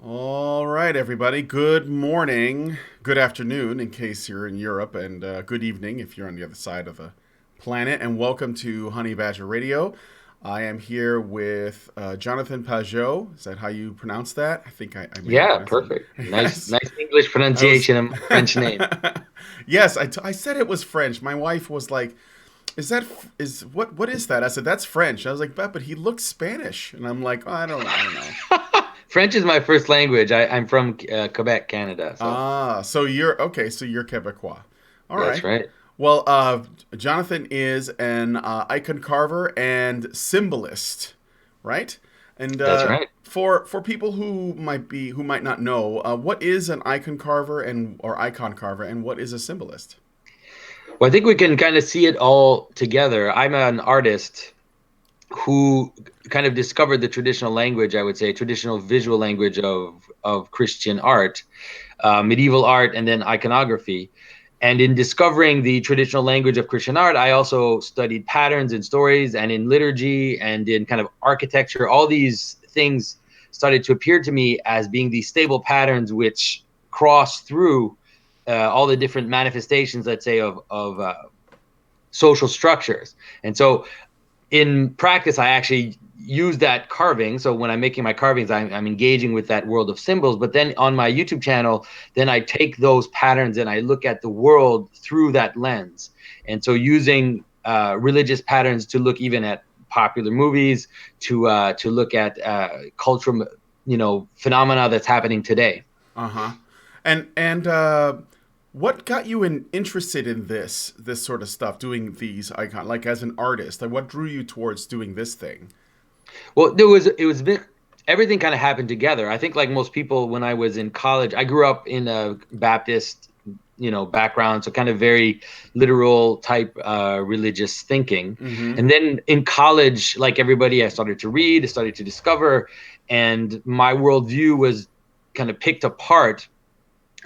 All right, everybody. Good morning, good afternoon, in case you're in Europe, and good evening if you're on the other side of the planet. And welcome to Honey Badger Radio. I am here with Jonathan Pageau. Is that how you pronounce that? I think I may have Yeah, pronounced that. perfect. Nice, Yes, nice English I was. pronunciation of my French name. Yes, I said it was French. My wife was like, is what is that?" I said, "That's French." I was like, "But he looks Spanish," and I'm like, oh, I don't know. French is my first language. I'm from Quebec, Canada, so Ah, so you're okay. So you're Quebecois. All that's right. right. Well, Jonathan is an icon carver and symbolist, right? And That's right. for people who might not know, what is an icon carver or icon carver, and what is a symbolist? Well, I think we can kind of see it all together. I'm an artist who kind of discovered the traditional language, I would say, traditional visual language of Christian art, medieval art, and then iconography. And in discovering the traditional language of Christian art, I also studied patterns in stories and in liturgy and in kind of architecture. All these things started to appear to me as being these stable patterns which cross through all the different manifestations, let's say, of social structures. And so in practice, I actually use that carving. So when I'm making my carvings, I'm engaging with that world of symbols. But then on my YouTube channel, then I take those patterns and I look at the world through that lens. And so using religious patterns to look even at popular movies, to look at cultural, phenomena that's happening today. Uh huh. And what got you interested in this sort of stuff, doing these icon, like as an artist? Like, what drew you towards doing this thing? Well, it was a bit, everything kind of happened together. I think like most people, when I was in college, I grew up in a Baptist, background, so kind of very literal type religious thinking. Mm-hmm. And then in college, like everybody, I started to read, I started to discover, and my worldview was kind of picked apart.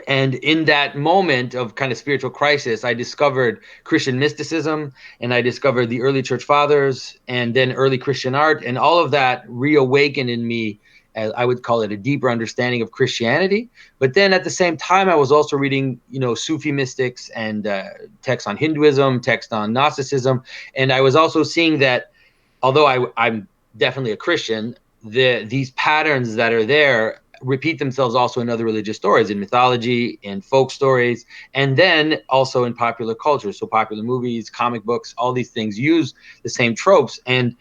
And in that moment of kind of spiritual crisis, I discovered Christian mysticism and I discovered the early church fathers and then early Christian art. And all of that reawakened in me, as I would call it, a deeper understanding of Christianity. But then at the same time, I was also reading, Sufi mystics and texts on Hinduism, texts on Gnosticism. And I was also seeing that although I'm definitely a Christian, these patterns that are there repeat themselves also in other religious stories, in mythology, in folk stories, and then also in popular culture. So popular movies, comic books, all these things use the same tropes. And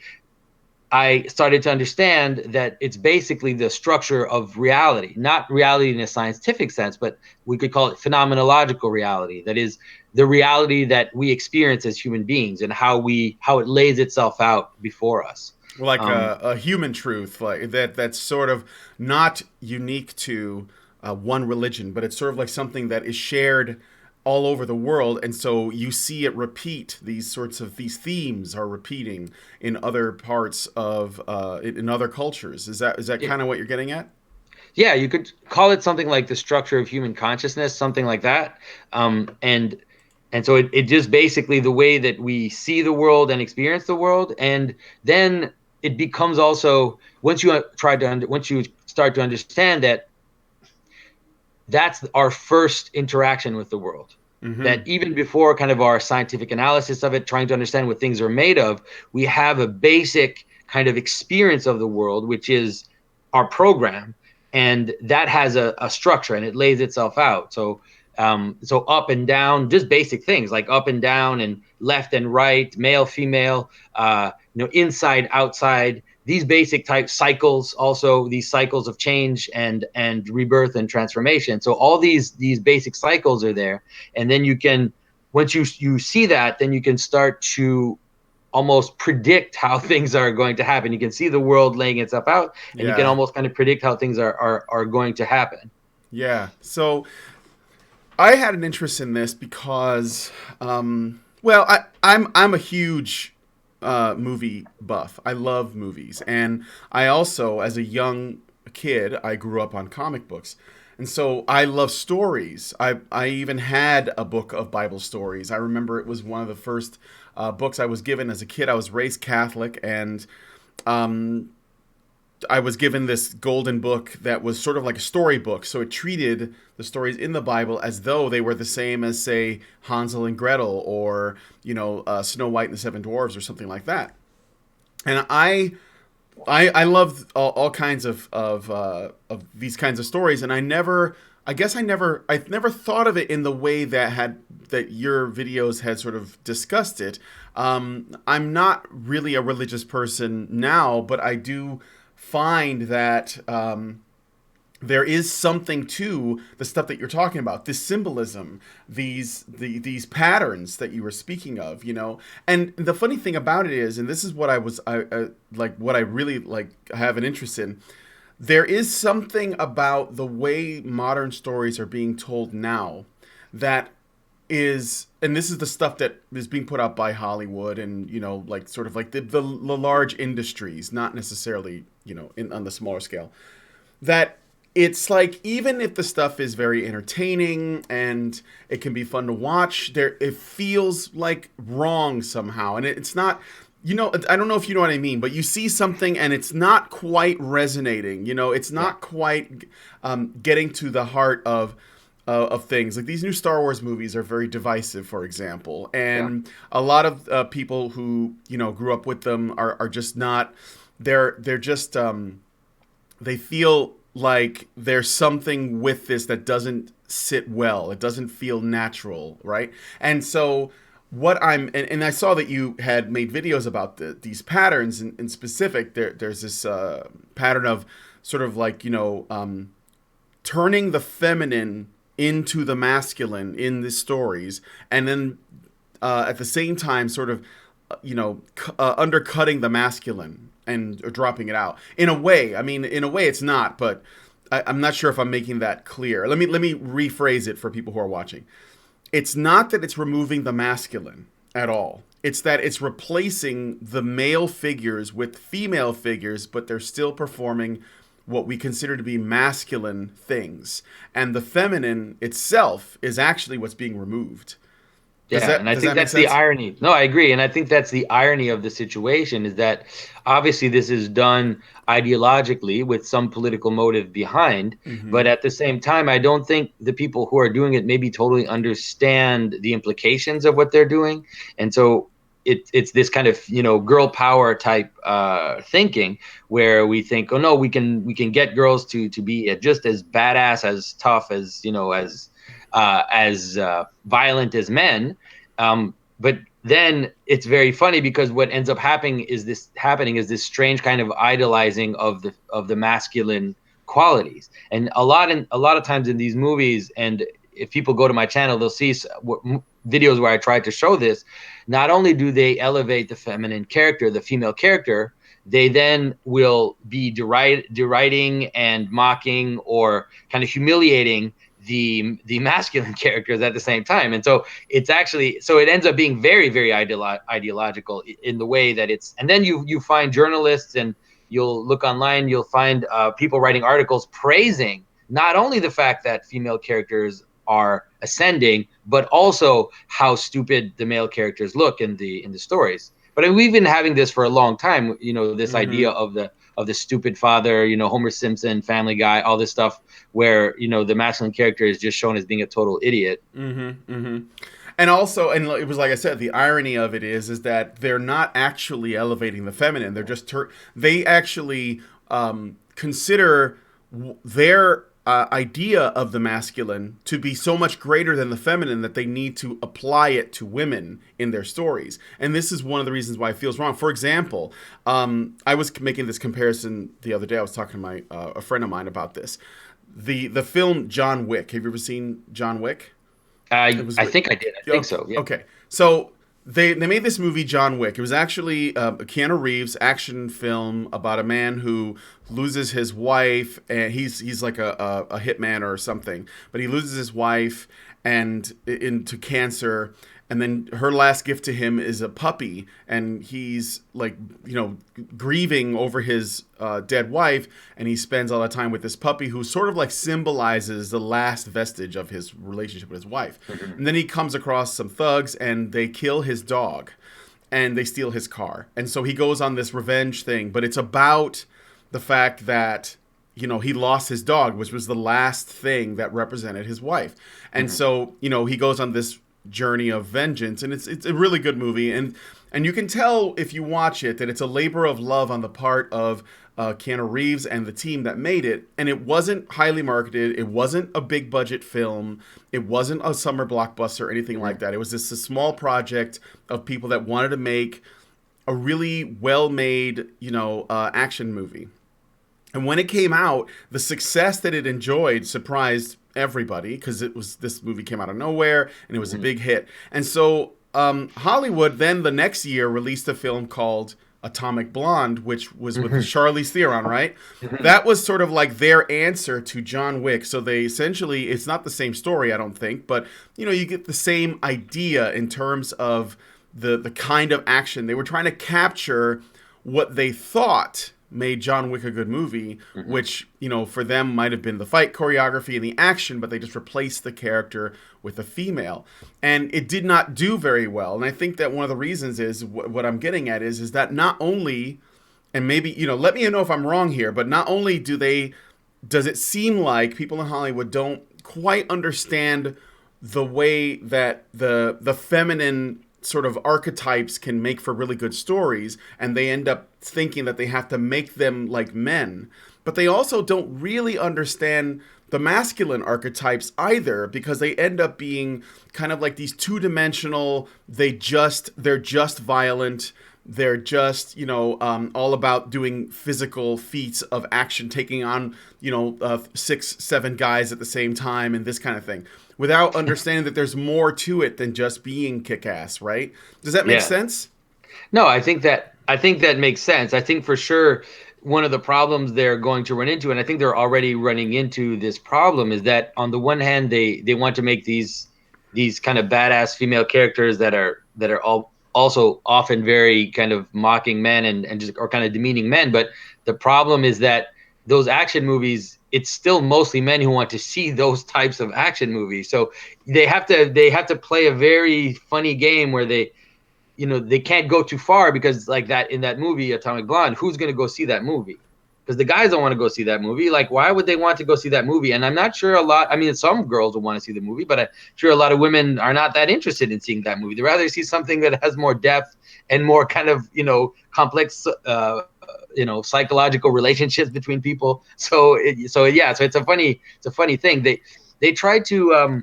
I started to understand that it's basically the structure of reality, not reality in a scientific sense, but we could call it phenomenological reality. That is the reality that we experience as human beings and how it lays itself out before us. Like Um, a human truth, like that's sort of not unique to one religion, but it's sort of like something that is shared all over the world, and so you see it repeat. These themes are repeating in other parts of in other cultures. Is that kind of what you're getting at? yeah, you could call it something like the structure of human consciousness, something like that. And so it just basically the way that we see the world and experience the world, and then it becomes also once you once you start to understand that that's our first interaction with the world. Mm-hmm. That even before kind of our scientific analysis of it, trying to understand what things are made of, we have a basic kind of experience of the world, which is our program. And that has a structure and it lays itself out. So up and down, just basic things like up and down and left and right, male, female, inside, outside, these basic type cycles, also these cycles of change and rebirth and transformation. So all these basic cycles are there, and then you can, once you see that, then you can start to almost predict how things are going to happen. You can see the world laying itself out, and you can Yeah, almost kind of predict how things are going to happen. yeah. So I had an interest in this because, well, I'm a huge movie buff. I love movies, and I also, as a young kid, I grew up on comic books, and so I love stories. I even had a book of Bible stories. I remember it was one of the first books I was given as a kid. I was raised Catholic, and um, I was given this golden book that was sort of like a storybook. So it treated the stories in the Bible as though they were the same as, say, Hansel and Gretel, or Snow White and the Seven Dwarfs, or something like that. And I love all kinds of these kinds of stories, and I never thought of it in the way that your videos had sort of discussed it. I'm not really a religious person now, but I do find that there is something to the stuff that you're talking about, this symbolism, these patterns that you were speaking of, And the funny thing about it is, and this is what what I really have an interest in. There is something about the way modern stories are being told now that is, and this is the stuff that is being put out by Hollywood and, sort of like the large industries, not necessarily, on the smaller scale, that it's like, even if the stuff is very entertaining and it can be fun to watch, it feels like wrong somehow. And it's not, I don't know if you know what I mean, but you see something and it's not quite resonating. It's not quite getting to the heart of things. Like, these new Star Wars movies are very divisive, for example, and a lot of people who grew up with them are just not. They're just they feel like there's something with this that doesn't sit well. It doesn't feel natural, right? And so and I saw that you had made videos about these patterns in specific. There's this pattern of sort of like, turning the feminine into the masculine in the stories, and then at the same time sort of undercutting the masculine and dropping it out. In a way, it's not, but I'm not sure if I'm making that clear. Let me rephrase it for people who are watching. It's not that it's removing the masculine at all. It's that it's replacing the male figures with female figures, but they're still performing what we consider to be masculine things. And the feminine itself is actually what's being removed. And I think that's the irony. No, I agree. And I think that's the irony of the situation, is that obviously this is done ideologically with some political motive behind. Mm-hmm. But at the same time, I don't think the people who are doing it maybe totally understand the implications of what they're doing. And so it's this kind of, girl power type thinking, where we think, oh no, we can get girls to be just as badass, as tough, as, as violent as men. But then it's very funny, because what ends up happening is this strange kind of idolizing of the masculine qualities. And a lot of times in these movies, and if people go to my channel, they'll see videos where I try to show this. Not only do they elevate the feminine character, the female character, they then will be deriding and mocking or kind of humiliating the masculine characters at the same time. And so it ends up being very, very ideological in the way that it's. And then you find journalists, and you'll look online, you'll find people writing articles praising not only the fact that female characters are ascending, but also how stupid the male characters look in the stories. But we've been having this for a long time, this mm-hmm. idea of the stupid father, Homer Simpson, Family Guy, all this stuff, where the masculine character is just shown as being a total idiot. Mm-hmm, mm-hmm. And also, and it was like I said, the irony of it is that they're not actually elevating the feminine. They're just they actually consider their idea of the masculine to be so much greater than the feminine that they need to apply it to women in their stories. And this is one of the reasons why it feels wrong. For example, I was making this comparison the other day. I was talking to a friend of mine about this. The film John Wick. Have you ever seen John Wick? I think I did. I think so. Yeah. Okay. So they made this movie John Wick. It was actually a Keanu Reeves action film about a man who loses his wife, and he's like a hitman or something, but he loses his wife into cancer. And then her last gift to him is a puppy, and he's like, grieving over his dead wife, and he spends all the time with this puppy, who sort of like symbolizes the last vestige of his relationship with his wife. Mm-hmm. And then he comes across some thugs, and they kill his dog, and they steal his car. And so he goes on this revenge thing, but it's about the fact that he lost his dog, which was the last thing that represented his wife. And so, he goes on this journey of vengeance, and it's a really good movie. And you can tell if you watch it that it's a labor of love on the part of Keanu Reeves and the team that made it. And it wasn't highly marketed. It wasn't a big budget film. It wasn't a summer blockbuster or anything like that. It was just a small project of people that wanted to make a really well-made, action movie. And when it came out, the success that it enjoyed surprised everybody, because this movie came out of nowhere and it was a big hit. And so Hollywood then the next year released a film called Atomic Blonde, which was with Charlize Theron, right? That was sort of like their answer to John Wick. So they essentially, it's not the same story, I don't think, but you get the same idea in terms of the kind of action. They were trying to capture what they thought made John Wick a good movie, which, for them might have been the fight choreography and the action, but they just replaced the character with a female. And it did not do very well. And I think that one of the reasons is, what I'm getting at is that not only, and maybe, let me know if I'm wrong here, but not only does it seem like people in Hollywood don't quite understand the way that the feminine sort of archetypes can make for really good stories, and they end up thinking that they have to make them like men. But they also don't really understand the masculine archetypes either, because they end up being kind of like these two-dimensional, they're just violent, they're just, all about doing physical feats of action, taking on, 6-7 guys at the same time and this kind of thing, without understanding that there's more to it than just being kick-ass, right? Does that make sense? No, I think that makes sense. I think for sure one of the problems they're going to run into, and I think they're already running into this problem, is that on the one hand they want to make these kind of badass female characters that are all also often very kind of mocking men and just, or kind of demeaning men. But the problem is that those action movies, it's still mostly men who want to see those types of action movies. So they have to play a very funny game where they can't go too far, because like that in that movie Atomic Blonde, who's going to go see that movie? Because the guys don't want to go see that movie. Like, why would they want to go see that movie? And I'm not sure some girls will want to see the movie, but I'm sure a lot of women are not that interested in seeing that movie. They'd rather see something that has more depth and more kind of, complex, psychological relationships between people. So it's a funny thing. They tried to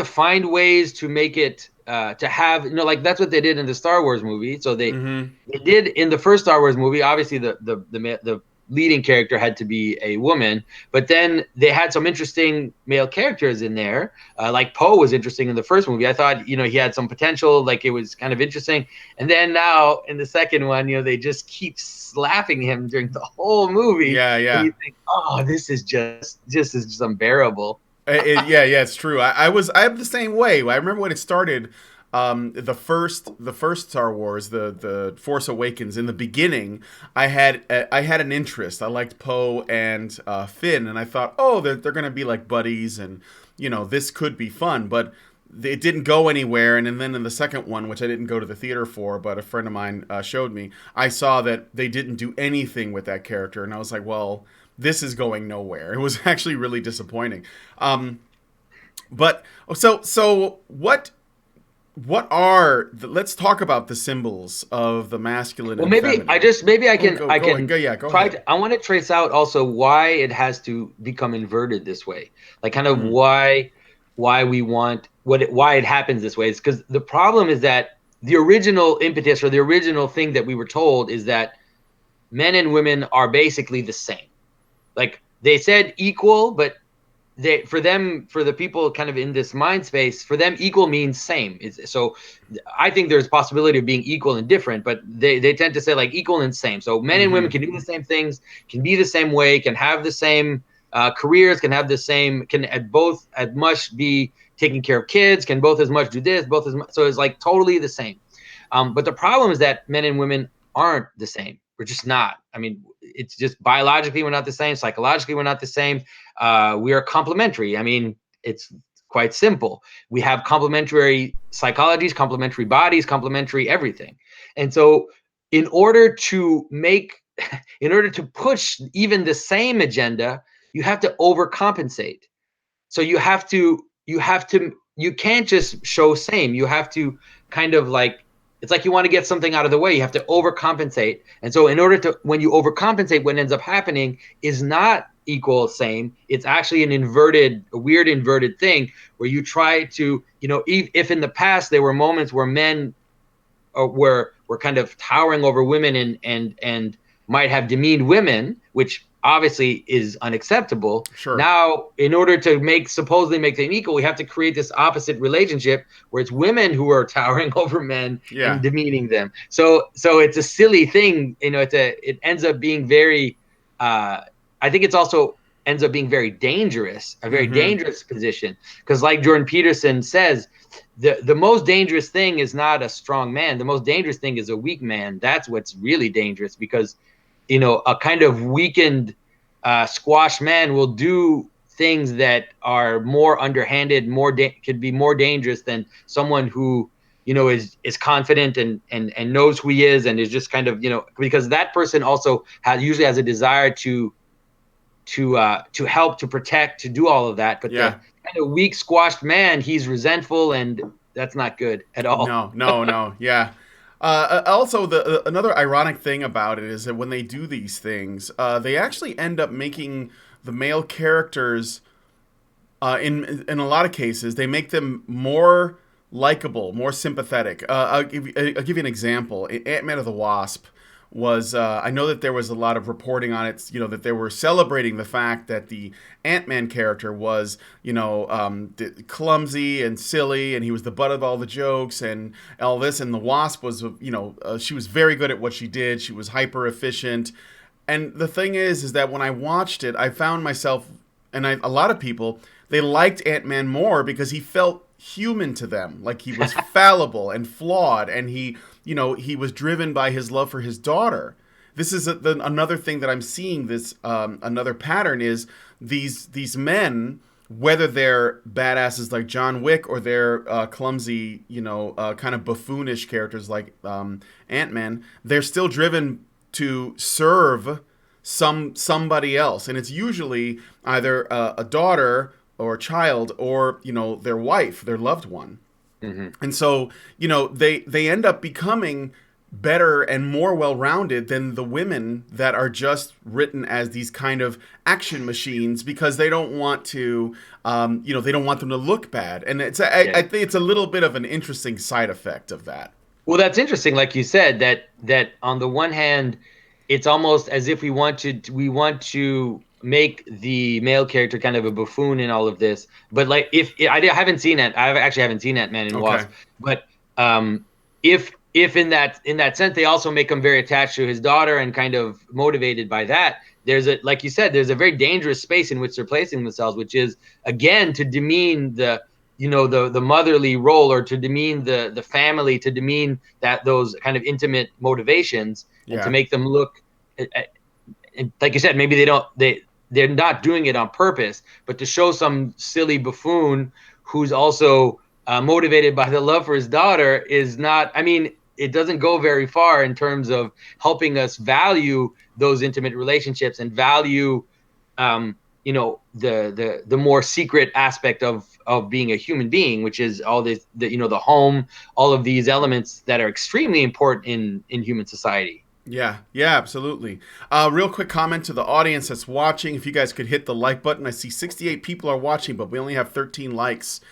find ways to make it to have, like that's what they did in the Star Wars movie. So they did in the first Star Wars movie. Obviously, the leading character had to be a woman, but then they had some interesting male characters in there. Like Poe was interesting in the first movie. I thought, he had some potential. Like it was kind of interesting. And then now in the second one, they just keep slapping him during the whole movie. Yeah. And you think, oh, this is just unbearable. It's true. I'm the same way. I remember when it started, the first Star Wars, the Force Awakens. In the beginning, I had an interest. I liked Poe and Finn, and I thought, oh, they're going to be like buddies, and this could be fun. But it didn't go anywhere. And then in the second one, which I didn't go to the theater for, but a friend of mine showed me, I saw that they didn't do anything with that character, and I was like, well, this is going nowhere. It was actually really disappointing. But so what are let's talk about the symbols of the masculine. Well, and feminine. Go ahead. I want to trace out also why it has to become inverted this way, like kind of why we want why it happens this way. Is because the problem is that the original impetus or the original thing that we were told is that men and women are basically the same. Like they said equal, but for the people kind of in this mind space, for them equal means same. So I think there's possibility of being equal and different, but they tend to say like equal and same. So men and women can do the same things, can be the same way, can have the same careers, can have the same, can both as much be taking care of kids, can both as much do this, both as much. So it's like totally the same. But the problem is that men and women aren't the same. We're just not. I mean, it's just biologically we're not the same. Psychologically we're not the same. We are complementary. I mean, it's quite simple. We have complementary psychologies, complementary bodies, complementary everything. And so in order to make in order to push even the same agenda, you have to overcompensate. So you can't just show same. You have to kind of like, it's like you want to get something out of the way, you have to overcompensate. And so in order to, when you overcompensate, what ends up happening is not equal same. It's actually a weird inverted thing where you try to, if in the past there were moments where men were kind of towering over women and might have demeaned women, which obviously is unacceptable. Sure. Now, in order to supposedly make them equal, we have to create this opposite relationship where it's women who are towering over men and demeaning them. So it's a silly thing, it ends up being very, I think it's also ends up being very dangerous, a very dangerous position. Because like Jordan Peterson says, the most dangerous thing is not a strong man. The most dangerous thing is a weak man. That's what's really dangerous, because a kind of weakened, squash man will do things that are more underhanded, could be more dangerous than someone who is confident and knows who he is, and is just kind of because that person also usually has a desire to help, to protect, to do all of that. But the kind of weak, squashed man, he's resentful, and that's not good at all. No. Yeah. Also, another ironic thing about it is that when they do these things, they actually end up making the male characters, in a lot of cases, they make them more likable, more sympathetic. I'll give you an example. Ant-Man and the Wasp was, I know that there was a lot of reporting on it, that they were celebrating the fact that the Ant-Man character was, clumsy and silly, and he was the butt of all the jokes and all this, and the Wasp was, she was very good at what she did. She was hyper efficient. And the thing is that when I watched it, I found myself, and a lot of people, they liked Ant-Man more because he felt human to them, like he was fallible and flawed, and he was driven by his love for his daughter. This is another thing that I'm seeing. This another pattern is these men, whether they're badasses like John Wick or they're clumsy, kind of buffoonish characters like Ant-Man, they're still driven to serve somebody else, and it's usually either a daughter or a child, or their wife, their loved one. And so they end up becoming better and more well-rounded than the women that are just written as these kind of action machines, because they don't want to they don't want them to look bad. And I think it's a little bit of an interesting side effect of that. Well, that's interesting, like you said, that on the one hand, it's almost as if we want to make the male character kind of a buffoon in all of this. But like, if I haven't seen it, I actually haven't seen Ant-Man and Wasp. But if in that sense, they also make him very attached to his daughter and kind of motivated by that, like you said, there's a very dangerous space in which they're placing themselves, which is again to demean the motherly role, or to demean the family, to demean those kind of intimate motivations, and to make them look, like you said, maybe they're not doing it on purpose, but to show some silly buffoon who's also motivated by the love for his daughter is not, it doesn't go very far in terms of helping us value those intimate relationships and value, the more secret aspect of being a human being, which is all this, the home, all of these elements that are extremely important in human society. Yeah, absolutely. Real quick comment to the audience that's watching. If you guys could hit the like button. I see 68 people are watching, but we only have 13 likes.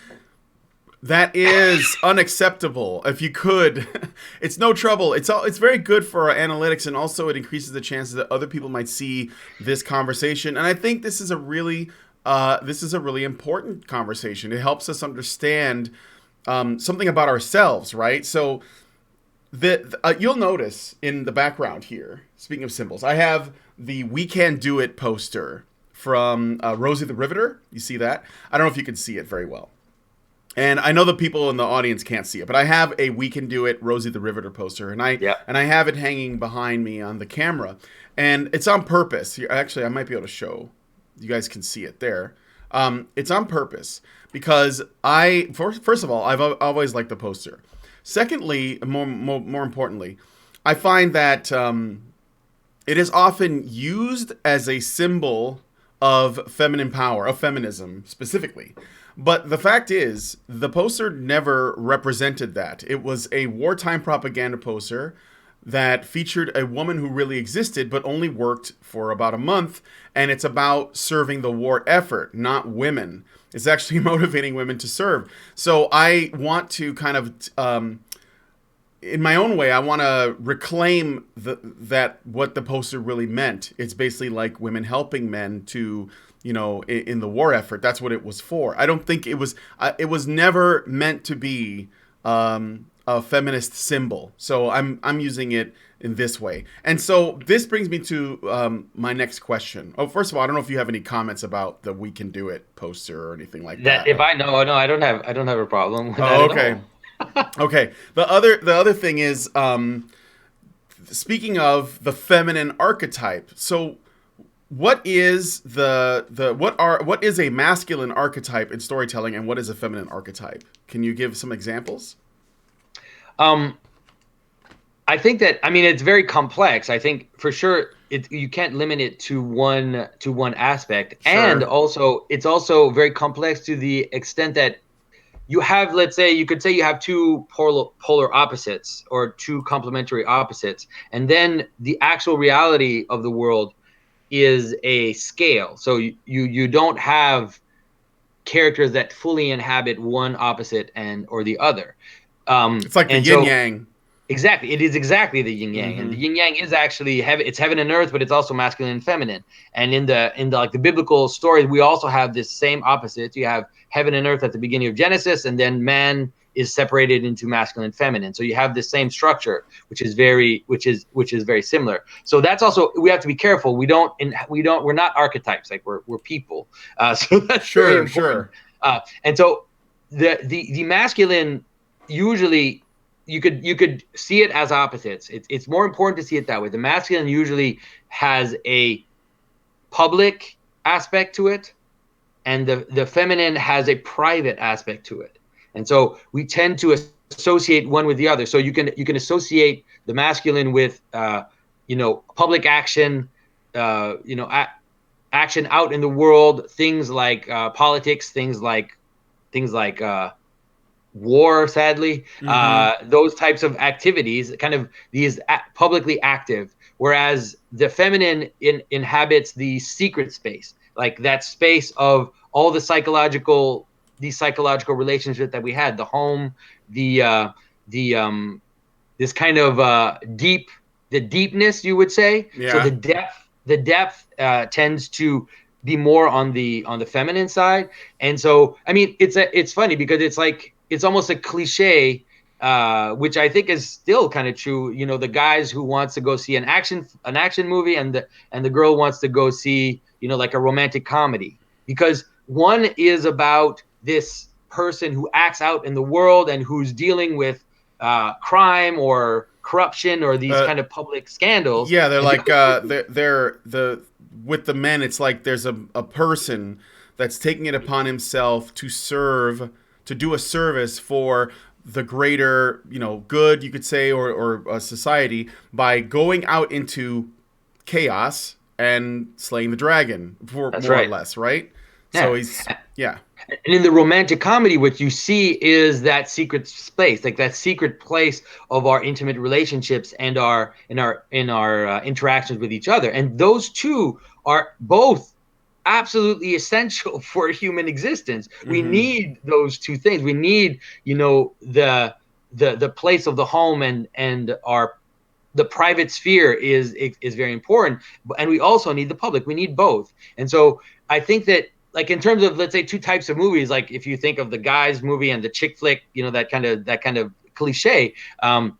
That is unacceptable. If you could, it's no trouble. It's very good for our analytics, and also it increases the chances that other people might see this conversation. And I think this is a really important conversation. It helps us understand something about ourselves, right? So you'll notice in the background here, speaking of symbols, I have the "We Can Do It" poster from Rosie the Riveter. You see that? I don't know if you can see it very well. And I know the people in the audience can't see it, but I have a "We Can Do It" Rosie the Riveter poster, and I have it hanging behind me on the camera, and it's on purpose. Actually, I might be able to show you guys can see it there. It's on purpose because first of all, I've always liked the poster. Secondly, more importantly, I find that It is often used as a symbol of feminine power, of feminism specifically. But the fact is, the poster never represented that. It was a wartime propaganda poster that featured a woman who really existed but only worked for about a month, and it's about serving the war effort, not women. It's actually motivating women to serve. So I want to kind of in my own way, I want to reclaim that what the poster really meant. It's basically like women helping men to, in the war effort. That's what it was for. I don't think it was. It was never meant to be a feminist symbol. So I'm using it in this way. And so this brings me to my next question. Oh, first of all, I don't know if you have any comments about the "We Can Do It" poster or anything like that. If I know, no, I don't have a problem with that Oh, at okay. all. Okay. The other thing is, speaking of the feminine archetype. So, what is what is a masculine archetype in storytelling, and what is a feminine archetype? Can you give some examples? I think that, I mean, it's very complex. I think for sure you can't limit it to one aspect, and Sure. also it's also very complex to the extent that you have, let's say, you could say you have two polar opposites or two complementary opposites, and then the actual reality of the world is a scale. So you don't have characters that fully inhabit one opposite and or the other. It's like the And yin so yang. exactly, it is exactly the yin yang, and the Mm-hmm. yin yang is actually heaven. It's heaven and earth, but it's also masculine and feminine. And in the like the biblical stories, we also have this same opposite. You have heaven and earth at the beginning of Genesis, and then man is separated into masculine and feminine. So you have the same structure, which is very similar. So that's also, we have to be careful. We're not archetypes, like we're people. So that's very Sure. important. Sure. And so the masculine usually, you could see it as opposites. It's more important to see it that way. The masculine usually has a public aspect to it, and the feminine has a private aspect to it. And so we tend to associate one with the other. So you can associate the masculine with public action, action out in the world, things like politics, things like war, sadly, Mm-hmm. those types of activities, kind of these publicly active, whereas the feminine inhabits the secret space, like that space of all these psychological relationships that we had, the home, the this kind of the deepness, you would say. So Yeah. the depth tends to be more on the feminine side. And so, I mean, it's funny because it's almost a cliche, which I think is still kind of true. The guys who wants to go see an action movie, and the girl wants to go see, like a romantic comedy, because one is about this person who acts out in the world and who's dealing with crime or corruption or these Uh, kind of public scandals, yeah. They're and the like other person. they're the with the men. It's like there's a person that's taking it upon himself to serve, to do a service for the greater, good, you could say, or society, by going out into chaos and slaying the dragon, for That's more or right. less, right? So Yeah. he's, yeah. And in the romantic comedy, what you see is that secret space, like that secret place of our intimate relationships and our interactions with each other. And those two are both absolutely essential for human existence. We Mm-hmm. need those two things. We need, the place of the home, and our the private sphere is very important, and we also need the public. We need both. And so I think that, like, in terms of, let's say, two types of movies, like if you think of the guys movie and the chick flick, that kind of cliche,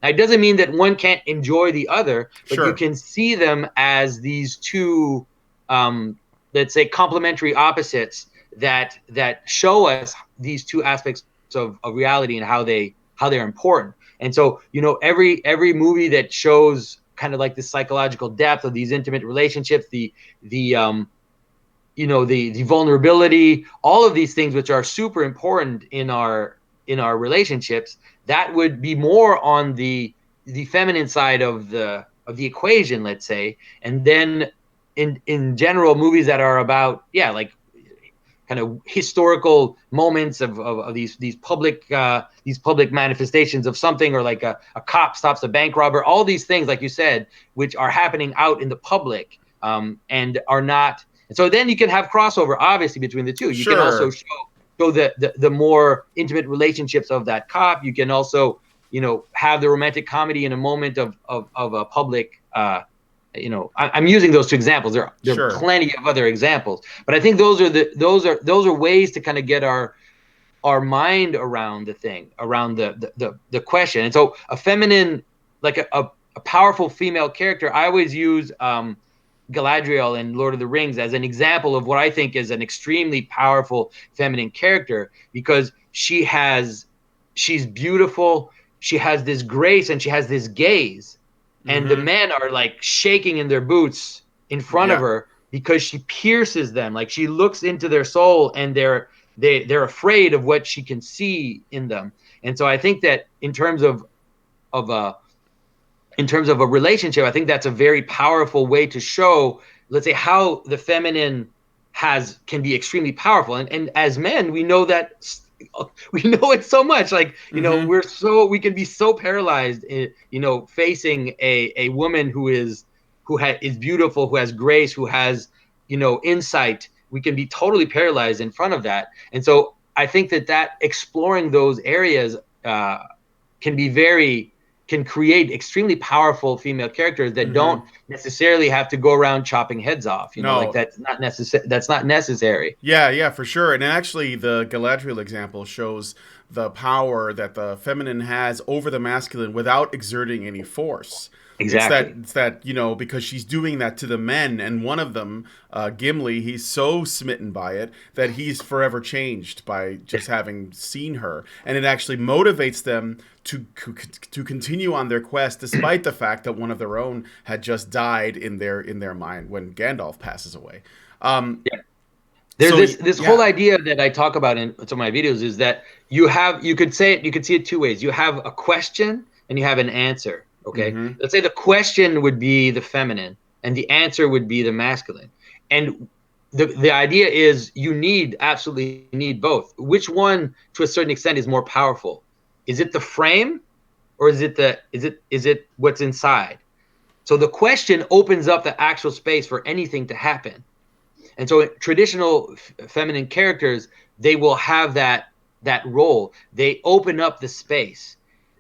it doesn't mean that one can't enjoy the other, but you Sure. can see them as these two, let's say, complementary opposites that show us these two aspects of reality and how they're important. And so, every movie that shows kind of like this psychological depth of these intimate relationships, the vulnerability, all of these things which are super important in our relationships, that would be more on the feminine side of of the equation, let's say. And then in general, movies that are about, yeah, like kind of historical moments of these public manifestations of something, or like a cop stops a bank robber, all these things, like you said, which are happening out in the public, and are not. And so then you can have crossover, obviously, between the two. You can also Sure. show the more intimate relationships of that cop. You can also, have the romantic comedy in a moment of a public. I'm using those two examples. There are Sure. plenty of other examples, but I think those are ways to kind of get our mind around the thing, around the question. And so a feminine, like a powerful female character, I always use Galadriel in Lord of the Rings as an example of what I think is an extremely powerful feminine character, because she's beautiful, she has this grace, and she has this gaze, and the Mm-hmm. men are like shaking in their boots in front of Yeah. her because she pierces them. Like, she looks into their soul, and they're afraid of what she can see in them. And so I think that of a in terms of a relationship, I think that's a very powerful way to show, let's say, how the feminine can be extremely powerful. And as men, we know that, we know it so much. Like, Mm-hmm. we can be so paralyzed, facing a woman is beautiful, who has grace, who has, insight. We can be totally paralyzed in front of that. And so I think that exploring those areas can be can create extremely powerful female characters that Mm-hmm. don't necessarily have to go around chopping heads off. Like, No. that's not necessary. Yeah, yeah, for sure. And actually, the Galadriel example shows the power that the feminine has over the masculine without exerting any force. Exactly. It's that because she's doing that to the men, and one of them, Gimli, he's so smitten by it that he's forever changed by just having seen her, and it actually motivates them to continue on their quest, despite the fact that one of their own had just died in their mind when Gandalf passes away. Um, There's so this whole yeah. idea that I talk about in some of my videos, is that you could see it two ways. You have a question and you have an answer. Okay. Mm-hmm. Let's say the question would be the feminine and the answer would be the masculine. And the idea is you absolutely need both. Which one, to a certain extent, is more powerful? Is it the frame, or is it what's inside? So the question opens up the actual space for anything to happen. And so traditional feminine characters, they will have that role. They open up the space.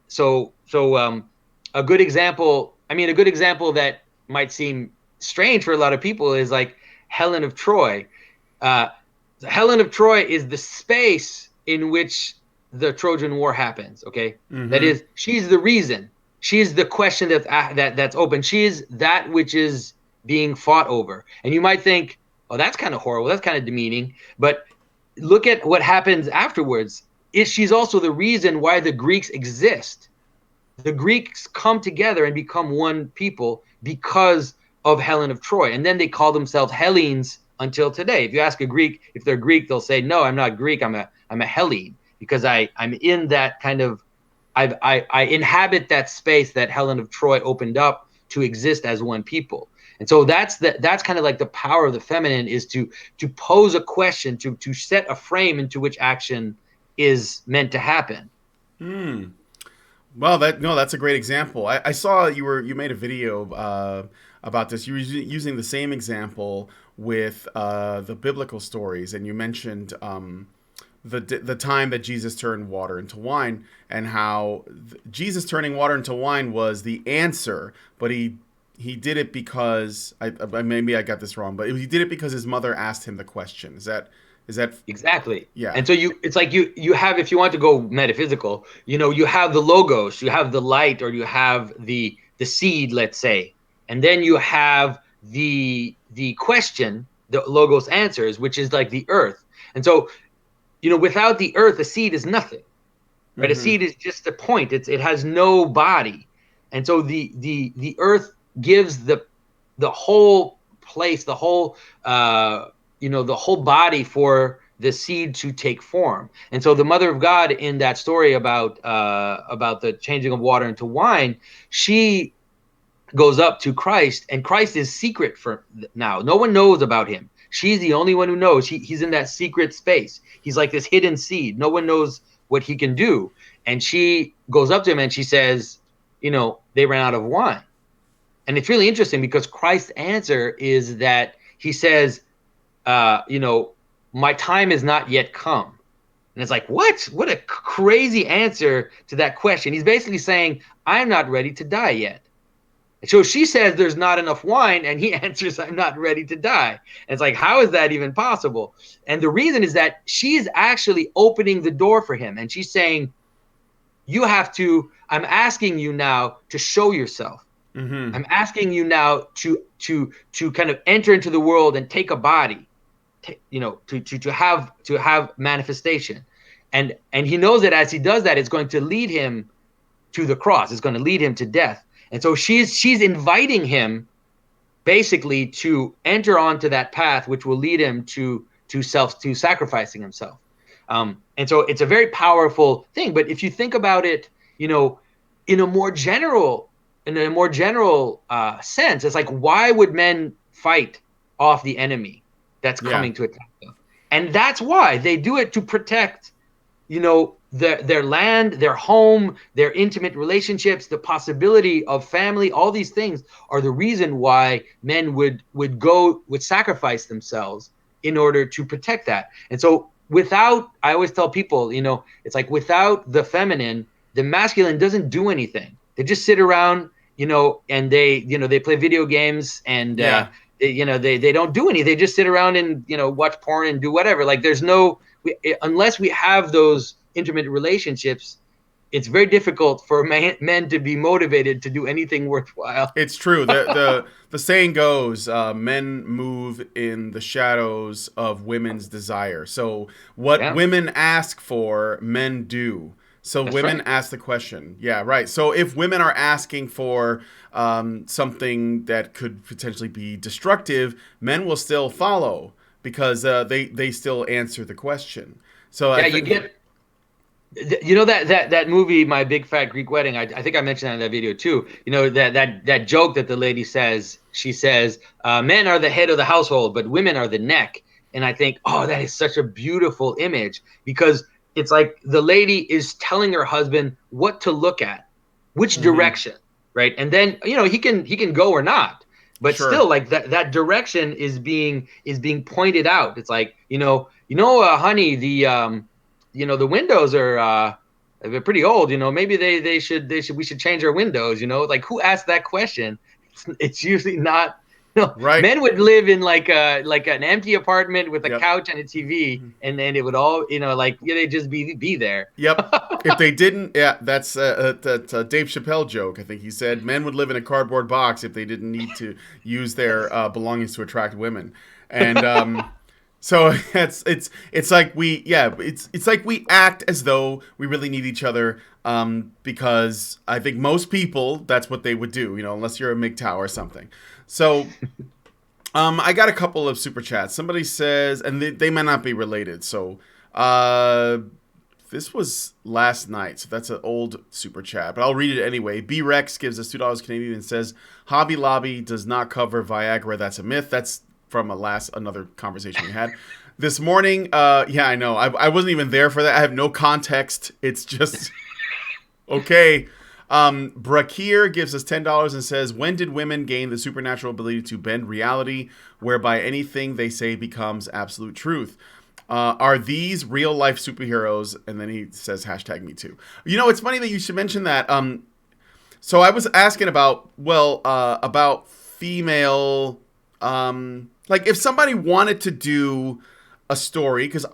So a good example, a good example that might seem strange for a lot of people, is like Helen of Troy. Uh, Helen of Troy is the space in which the Trojan War happens. Okay, that Mm-hmm. is, she's the reason. She's the question that's open. She is that which is being fought over. And you might think, oh, that's kind of horrible. That's kind of demeaning. But look at what happens afterwards. She's also the reason why the Greeks exist. The Greeks come together and become one people because of Helen of Troy. And then they call themselves Hellenes until today. If you ask a Greek if they're Greek, they'll say, no, I'm not Greek. I'm a Hellene, because I'm in that kind of, I inhabit that space that Helen of Troy opened up to exist as one people. And so that's kind of like the power of the feminine, is to pose a question, to set a frame into which action is meant to happen. Hmm. Well, that's a great example. I saw you made a video about this. You were using the same example with the biblical stories, and you mentioned the time that Jesus turned water into wine, and how Jesus turning water into wine was the answer, but he did it because maybe I got this wrong, but he did it because his mother asked him the question. Is that Exactly. yeah? And so it's like you have, if you want to go metaphysical, you have the logos, you have the light, or you have the seed, let's say, and then you have the question, the logos answers, which is like the earth. And so, without the earth, a seed is nothing, right? A Mm-hmm. seed is just a point. It has no body. And so the earth gives the whole place, the whole body for the seed to take form. And so the mother of God, in that story about the changing of water into wine, she goes up to Christ, and Christ is secret for now. No one knows about him. She's the only one who knows. He's in that secret space. He's like this hidden seed. No one knows what he can do. And she goes up to him and she says, they ran out of wine. And it's really interesting because Christ's answer is that he says, my time has not yet come. And it's like, what? What a crazy answer to that question. He's basically saying, I'm not ready to die yet. So she says there's not enough wine, and he answers, I'm not ready to die. And it's like, how is that even possible? And the reason is that she's actually opening the door for him. And she's saying, I'm asking you now to show yourself. Mm-hmm. I'm asking you now to kind of enter into the world and take a body, to have manifestation. And he knows that as he does that, it's going to lead him to the cross. It's going to lead him to death. And so she's inviting him basically to enter onto that path, which will lead him to sacrificing himself. And so it's a very powerful thing. But if you think about it, in a more general sense, it's like, why would men fight off the enemy that's coming to attack them? And that's why they do it, to protect, their land, their home, their intimate relationships, the possibility of family. All these things are the reason why men would sacrifice themselves in order to protect that. And so I always tell people, it's like, without the feminine, the masculine doesn't do anything. They just sit around, and they play video games, and they don't do anything. They just sit around and watch porn and do whatever. Like, unless we have those intimate relationships, it's very difficult for men to be motivated to do anything worthwhile. It's true. The saying goes, men move in the shadows of women's desire. So what women ask for, men do. So that's women ask the question. Yeah, right. So if women are asking for something that could potentially be destructive, men will still follow because they still answer the question. So you get, that movie, My Big Fat Greek Wedding. I think I mentioned that in that video too. That joke that the lady says. She says, "Men are the head of the household, but women are the neck." And I think, that is such a beautiful image, because it's like the lady is telling her husband what to look at, which direction, right? And then he can go or not, but still, like that direction is being pointed out. It's like honey, the windows are they're pretty old. Maybe we should change our windows. Like, who asked that question? It's usually not. Right. Men would live in like an empty apartment with a couch and a TV, and then it would all they'd just be there. Yep. If they didn't, that's a Dave Chappelle joke. I think he said men would live in a cardboard box if they didn't need to use their belongings to attract women, and so it's like it's like we act as though we really need each other, because I think most people, that's what they would do, unless you're a MGTOW or something. So I got a couple of super chats. Somebody says, and they might not be related. So this was last night, so that's an old super chat, but I'll read it anyway. B Rex gives us $2 Canadian and says, Hobby Lobby does not cover Viagra. That's a myth. That's from another conversation we had this morning. I know. I wasn't even there for that. I have no context. It's just okay. Brakir gives us $10 and says, when did women gain the supernatural ability to bend reality, whereby anything they say becomes absolute truth? Are these real life superheroes? And then he says, #me too. It's funny that you should mention that. So I was asking about female, like if somebody wanted to do a story, because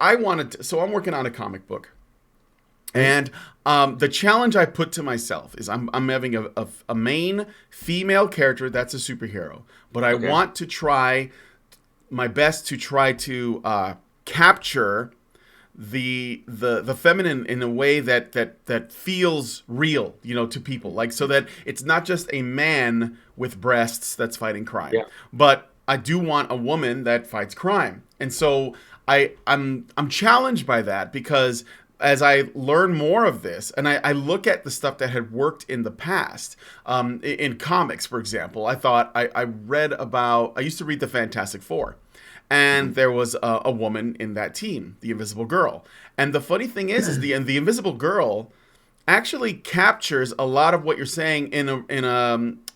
so I'm working on a comic book. And the challenge I put to myself is I'm having a main female character that's a superhero, but I want to try my best to try to capture the feminine in a way that feels real, to people, like, so that it's not just a man with breasts that's fighting crime, but I do want a woman that fights crime. And so I'm challenged by that, because as I learn more of this, and I look at the stuff that had worked in the past, in comics, for example, I read about, I used to read the Fantastic Four. And there was a woman in that team, the Invisible Girl. And the funny thing is the Invisible Girl actually captures a lot of what you're saying in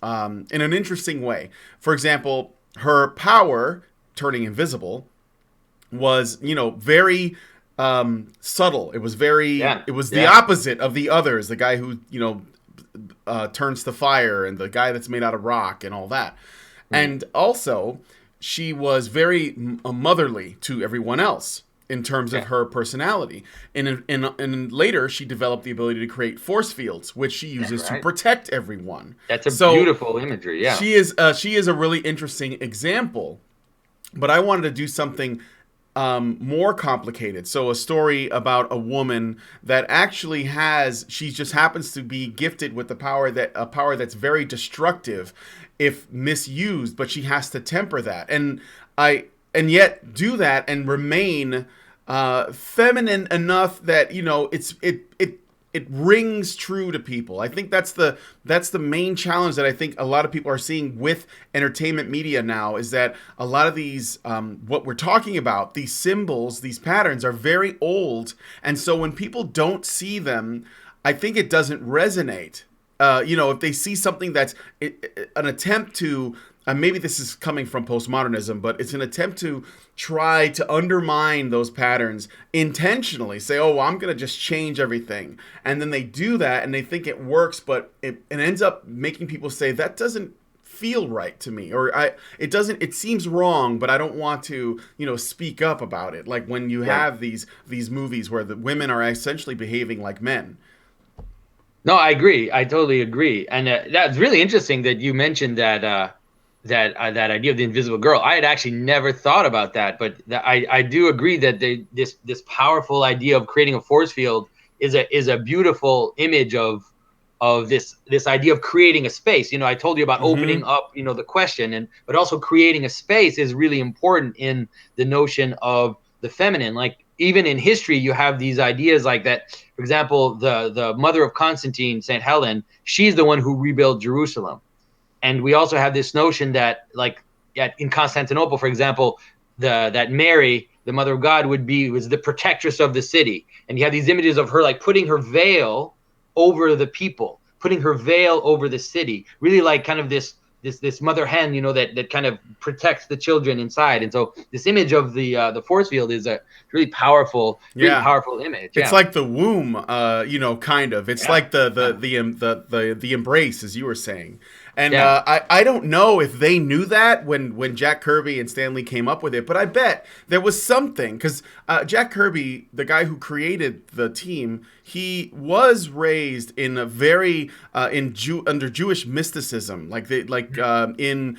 an interesting way. For example, her power, turning invisible, was, very subtle. It was it was the opposite of the others. The guy who, turns to fire, and the guy that's made out of rock and all that. And also, she was very motherly to everyone else in terms of her personality. And later, she developed the ability to create force fields, which she uses to protect everyone. That's a beautiful imagery, yeah. She is a really interesting example. But I wanted to do something more complicated. So a story about a woman that actually she just happens to be gifted with a power that's very destructive if misused, but she has to temper that. And yet do that and remain feminine enough that, it rings true to people. I think that's the main challenge that I think a lot of people are seeing with entertainment media now, is that a lot of these, what we're talking about, these symbols, these patterns are very old. And so when people don't see them, I think it doesn't resonate. If they see something that's an attempt to, maybe this is coming from postmodernism, but it's an attempt to try to undermine those patterns intentionally. Say, oh, well, I'm going to just change everything. And then they do that and they think it works, but it ends up making people say, that doesn't feel right to me. Or it seems wrong, but I don't want to, speak up about it. Like when you have these movies where the women are essentially behaving like men. No, I agree. I totally agree. And that's really interesting that you mentioned that that idea of the invisible girl. I had actually never thought about that, but I do agree that this powerful idea of creating a force field is a beautiful image of this idea of creating a space. I told you about opening up, the question, but also creating a space is really important in the notion of the feminine. Like even in history, you have these ideas like that. For example, the mother of Constantine, Saint Helen, she's the one who rebuilt Jerusalem. And we also have this notion that, like, in Constantinople, for example, that Mary, the mother of God, was the protectress of the city. And you have these images of her like putting her veil over the people, putting her veil over the city, really like kind of this mother hen, that kind of protects the children inside. And so this image of the force field is a really powerful, powerful image. It's like the womb, kind of. It's like the embrace, as you were saying. And I don't know if they knew that when Jack Kirby and Stan Lee came up with it, but I bet there was something, because Jack Kirby, the guy who created the team, he was raised in a very under Jewish mysticism, in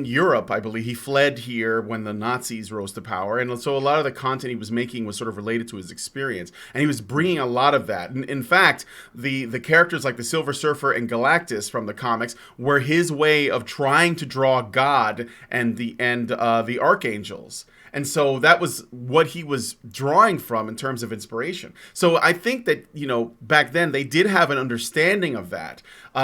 Europe, I believe. He fled here when the Nazis rose to power, and so a lot of the content he was making was sort of related to his experience, and he was bringing a lot of that. In fact, the characters like the Silver Surfer and Galactus from the comics were his way of trying to draw God and the archangels. And so that was what he was drawing from in terms of inspiration. So I think that, back then they did have an understanding of that.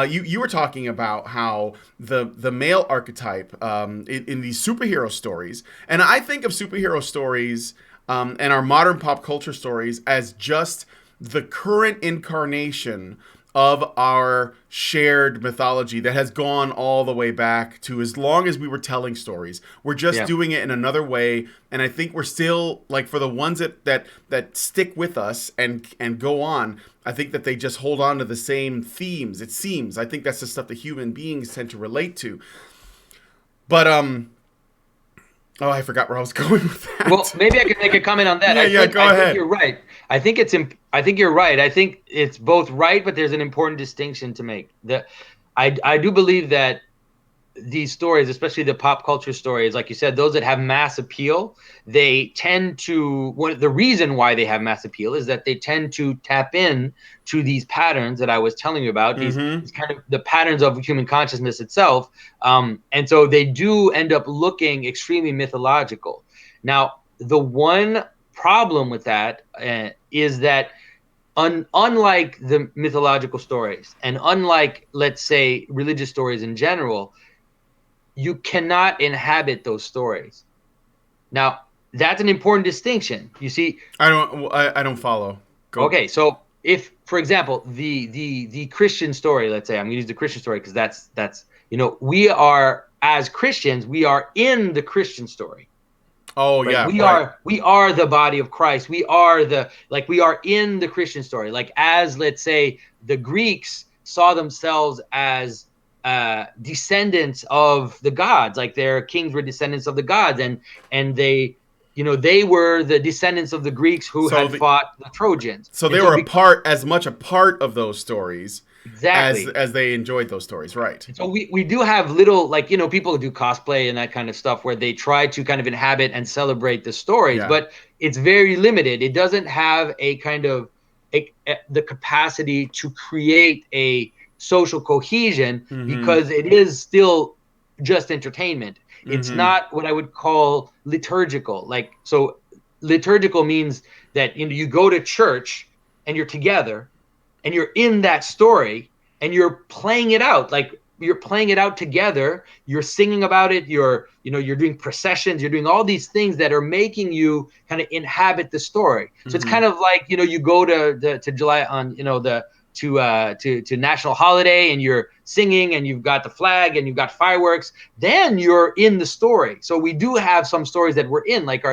You were talking about how the male archetype in these superhero stories, and I think of superhero stories and our modern pop culture stories as just the current incarnation of our shared mythology that has gone all the way back to as long as we were telling stories. We're just doing it in another way, and I think we're still, like, for the ones that stick with us and go on, I think that they just hold on to the same themes, it seems. I think that's the stuff that human beings tend to relate to. But oh, I forgot where I was going with that. Well, maybe I can make a comment on that. Go ahead. I think you're right. I think you're right. I think it's both right, but there's an important distinction to make. I do believe that these stories, especially the pop culture stories, like you said, those that have mass appeal, they tend to, the reason why they have mass appeal is that they tend to tap in to these patterns that I was telling you about, these kind of the patterns of human consciousness itself. And so they do end up looking extremely mythological. Now, the one problem with that is that unlike the mythological stories and unlike, let's say, religious stories in general, you cannot inhabit those stories. Now, that's an important distinction. You see, I don't follow. Go. okay, so if, for example, the Christian story, let's say I'm gonna use the Christian story because that's we are, as Christians, we are in the Christian story. Oh Right, yeah, right. we are the body of Christ. We are we are in the Christian story. Like, as, let's say, the Greeks saw themselves as descendants of the gods, like their kings were descendants of the gods, and they were the descendants of the Greeks who So had the fought the Trojans. so And they so were as much a part of those stories exactly. as they enjoyed those stories, right? So we do have little, like, people do cosplay and that kind of stuff where they try to kind of inhabit and celebrate the stories, Yeah. but it's very limited. It doesn't have a kind of the capacity to create a social cohesion Mm-hmm. because it is still just entertainment. It's Mm-hmm. not what I would call liturgical. Like, so liturgical means that you go to church and you're together and you're in that story and you're playing it out, like you're playing it out together, you're singing about it, you're doing processions, you're doing all these things that are making you kind of inhabit the story. So it's Mm-hmm. kind of like, you go to July on, the to national holiday, and you're singing and you've got the flag and you've got fireworks, then you're in the story. So we do have some stories that we're in, like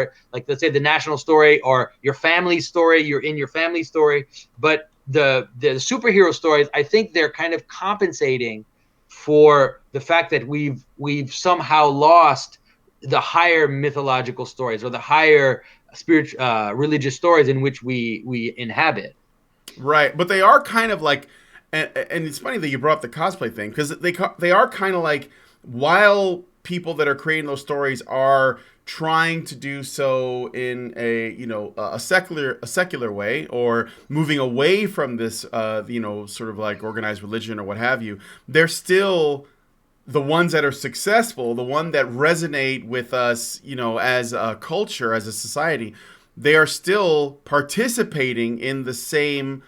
let's say the national story or your family story, you're in your family story. But the superhero stories, I think they're kind of compensating for the fact that we've somehow lost the higher mythological stories or the higher spiritual religious stories in which we inhabit. Right, but they are kind of like, and it's funny that you brought up the cosplay thing because they are kind of like, while people that are creating those stories are trying to do so in a a secular way, or moving away from this sort of like organized religion or what have you, they're still the ones that are successful, the one that resonate with us, as a culture, as a society. They are still participating in the same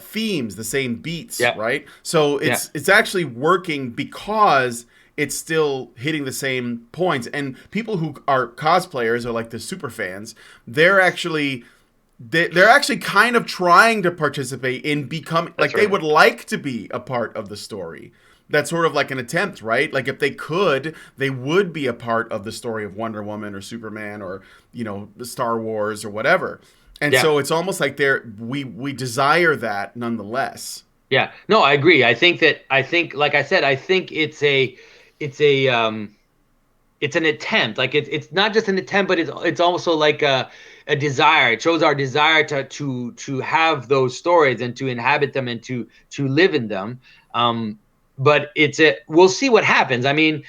themes, the same beats, Yeah, right? So yeah, it's actually working because it's still hitting the same points. And people who are cosplayers or like the super fans, they're actually kind of trying to participate in becoming, like, that's they right. would like to be a part of the story. That's sort of like an attempt, right? Like, if they could, they would be a part of the story of Wonder Woman or Superman or Star Wars or whatever. And Yeah, so it's almost like we desire that nonetheless. yeah. No, I agree. I think, like I said, I think it's it's an attempt. Like, it's not just an attempt, but it's also like a desire. It shows our desire to have those stories and to inhabit them and to live in them. But we'll see what happens. I mean,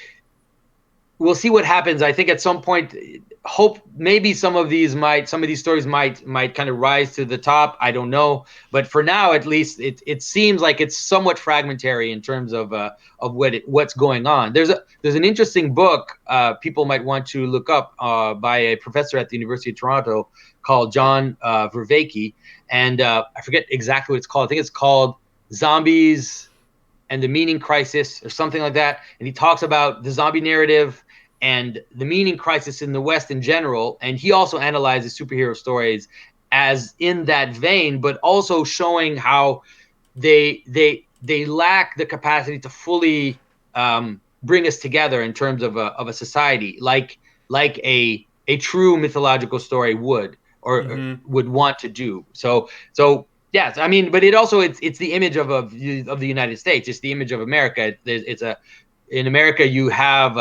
we'll see what happens. I think at some point, hope maybe some of these stories might kind of rise to the top. I don't know, but for now, at least, it seems like it's somewhat fragmentary in terms of what's going on. There's an interesting book people might want to look up by a professor at the University of Toronto called John Vervaeke, and I forget exactly what it's called. I think it's called Zombies and the Meaning Crisis or something like that. And he talks about the zombie narrative and the meaning crisis in the West in general. And he also analyzes superhero stories as in that vein, but also showing how they lack the capacity to fully bring us together in terms of a society, like a true mythological story would, or Mm-hmm. would want to do. So yes, I mean, but it's the image of the United States. It's the image of America. It's a In America, you have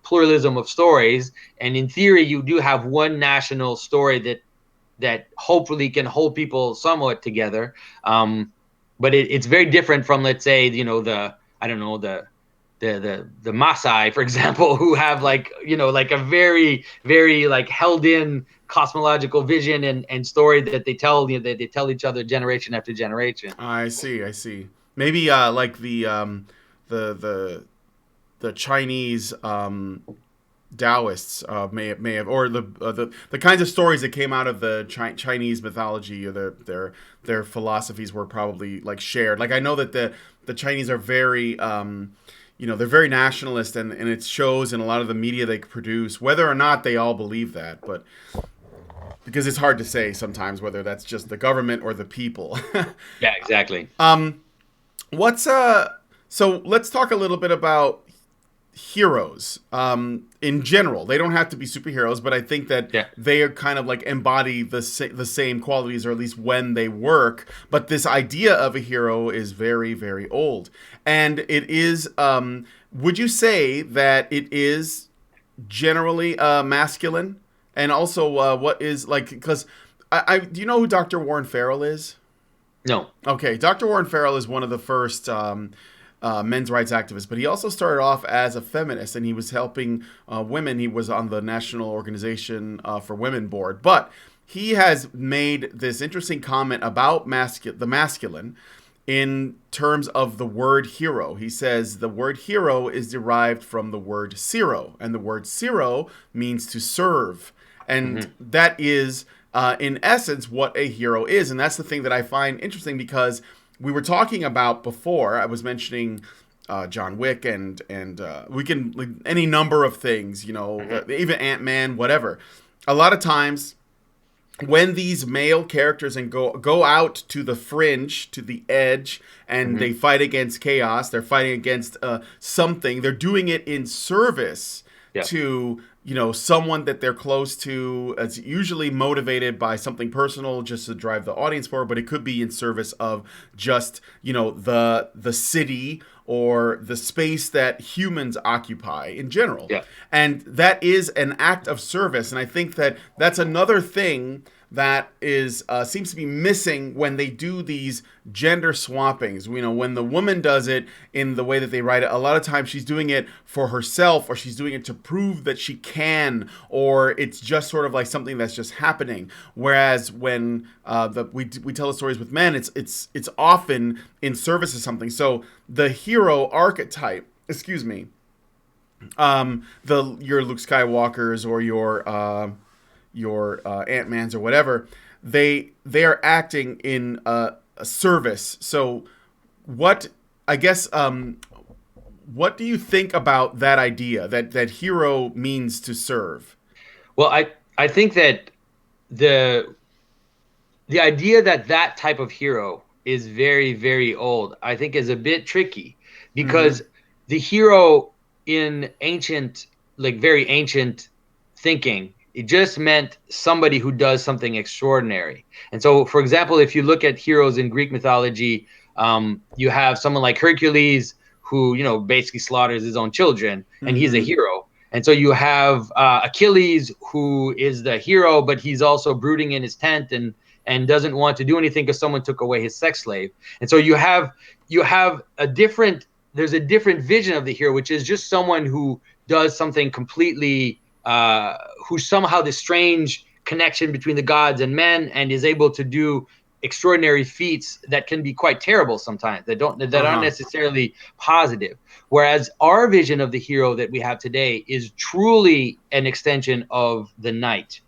pluralism of stories, and in theory you do have one national story that hopefully can hold people somewhat together. But it's very different from, let's say, the I don't know, the Maasai, for example, who have, like, like a very, very, like, held in cosmological vision and story that they tell that they tell each other generation after generation. I see. I see. Maybe like the the Chinese Taoists may have, or the kinds of stories that came out of the Chinese mythology, or their philosophies were probably like shared. Like I know that the Chinese are very they're very nationalist, and it shows in a lot of the media they produce, whether or not they all believe that, but because it's hard to say sometimes whether that's just the government or the people. Yeah, exactly. What's so let's talk a little bit about heroes in general. They don't have to be superheroes, but I think that they are kind of like embody the same qualities, or at least when they work. But this idea of a hero is very, very old, and it is would you say that it is generally masculine? And also what is like, because I do you know who Dr. Warren Farrell is? No. Okay, Dr. Warren Farrell is one of the first men's rights activists, but he also started off as a feminist, and he was helping women. He was on the National Organization for Women board, but he has made this interesting comment about the masculine in terms of the word hero. He says the word hero is derived from the word siro, and the word siro means to serve, and that is in essence what a hero is. And that's the thing that I find interesting, because we were talking about before. I was mentioning John Wick, and we can, like, any number of things, even Ant-Man, whatever. A lot of times when these male characters and go out to the fringe, to the edge, and they fight against chaos, they're fighting against something. They're doing it in service to someone that they're close to. It's usually motivated by something personal, just to drive the audience forward, but it could be in service of just the city or the space that humans occupy in general. And that is an act of service. And I think that that's another thing that is seems to be missing when they do these gender swappings. When the woman does it in the way that they write it, a lot of times she's doing it for herself, or she's doing it to prove that she can, or it's just sort of like something that's just happening. Whereas when we tell the stories with men, it's often in service of something. So the hero archetype, excuse me, your Luke Skywalkers or your Ant-Mans or whatever, they are acting in a service. So what do you think about that idea, that hero means to serve? Well, I think that the idea that type of hero is very, very old, I think, is a bit tricky, because the hero in very ancient thinking, it just meant somebody who does something extraordinary. And so, for example, if you look at heroes in Greek mythology, you have someone like Hercules, who basically slaughters his own children, and he's a hero. And so you have Achilles, who is the hero, but he's also brooding in his tent and doesn't want to do anything because someone took away his sex slave. And so you have there's a different vision of the hero, which is just someone who does something completely, who's somehow this strange connection between the gods and men, and is able to do extraordinary feats that can be quite terrible sometimes, that aren't necessarily positive. Whereas our vision of the hero that we have today is truly an extension of the knight.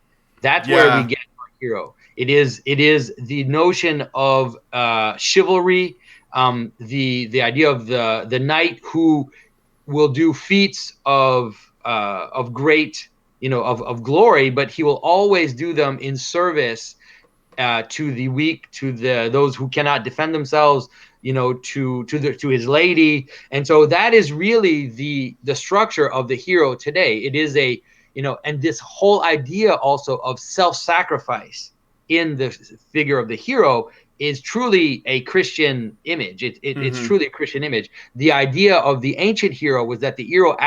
That's where we get our hero. It is the notion of chivalry, the idea of the knight who will do feats of great, of glory, but he will always do them in service to the weak, to those who cannot defend themselves, to his lady. And so that is really the structure of the hero today. It is and this whole idea also of self-sacrifice in the figure of the hero is truly a Christian image. It's truly a Christian image. The idea of the ancient hero was that the hero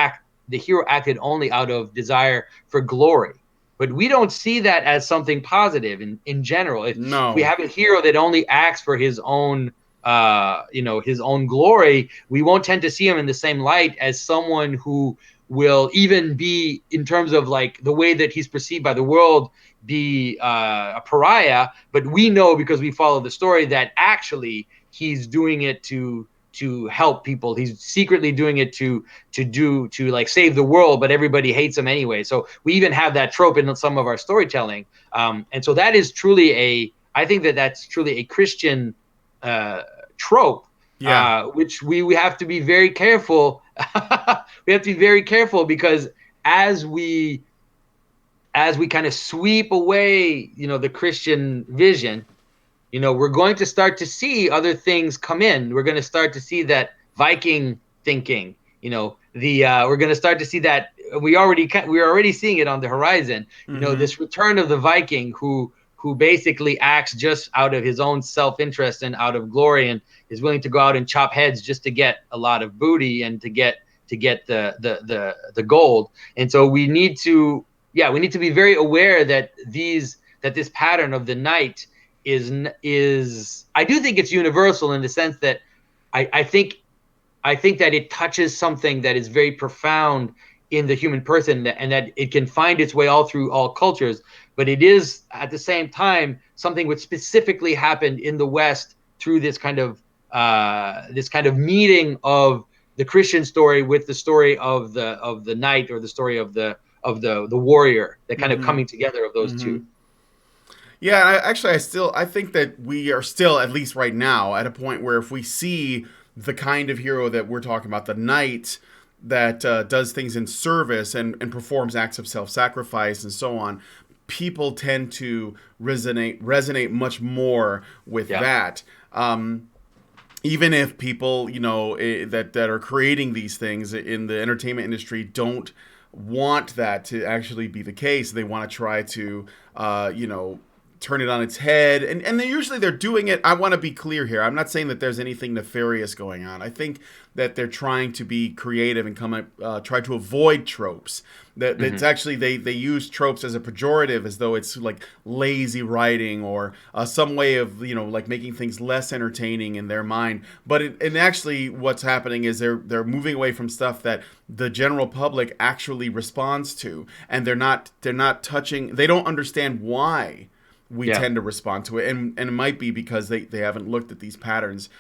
acted only out of desire for glory. But we don't see that as something positive in general. If we have a hero that only acts for his own, his own glory, we won't tend to see him in the same light as someone who will even be, in terms of like the way that he's perceived by the world, be a pariah. But we know, because we follow the story, that actually he's doing it to to help people. He's secretly doing it to like save the world, but everybody hates him anyway. So we even have that trope in some of our storytelling. And so that is truly I think that's truly a Christian trope, which we have to be very careful. We have to be very careful, because as we kind of sweep away, the Christian vision, we're going to start to see other things come in. We're going to start to see that Viking thinking, we're going to start to see that we're already seeing it on the horizon. This return of the Viking who basically acts just out of his own self-interest and out of glory, and is willing to go out and chop heads just to get a lot of booty and to get the gold. And so we need to be very aware that this pattern of the night is I do think it's universal, in the sense that I think that it touches something that is very profound in the human person, and that it can find its way all through all cultures. But it is at the same time something which specifically happened in the West through this kind of meeting of the Christian story with the story of the knight, or the story of the warrior, the kind of coming together of those two. Yeah, I think that we are still, at least right now, at a point where if we see the kind of hero that we're talking about, the knight that does things in service and performs acts of self-sacrifice and so on, people tend to resonate much more with that. Even if people, that are creating these things in the entertainment industry don't want that to actually be the case. They want to try to, turn it on its head, and they're doing it. I want to be clear here. I'm not saying that there's anything nefarious going on. I think that they're trying to be creative and try to avoid tropes. That it's actually they use tropes as a pejorative, as though it's like lazy writing or some way of like making things less entertaining in their mind. But and actually, what's happening is they're moving away from stuff that the general public actually responds to, and they're not touching. They don't understand why we tend to respond to it, and it might be because they haven't looked at these patterns,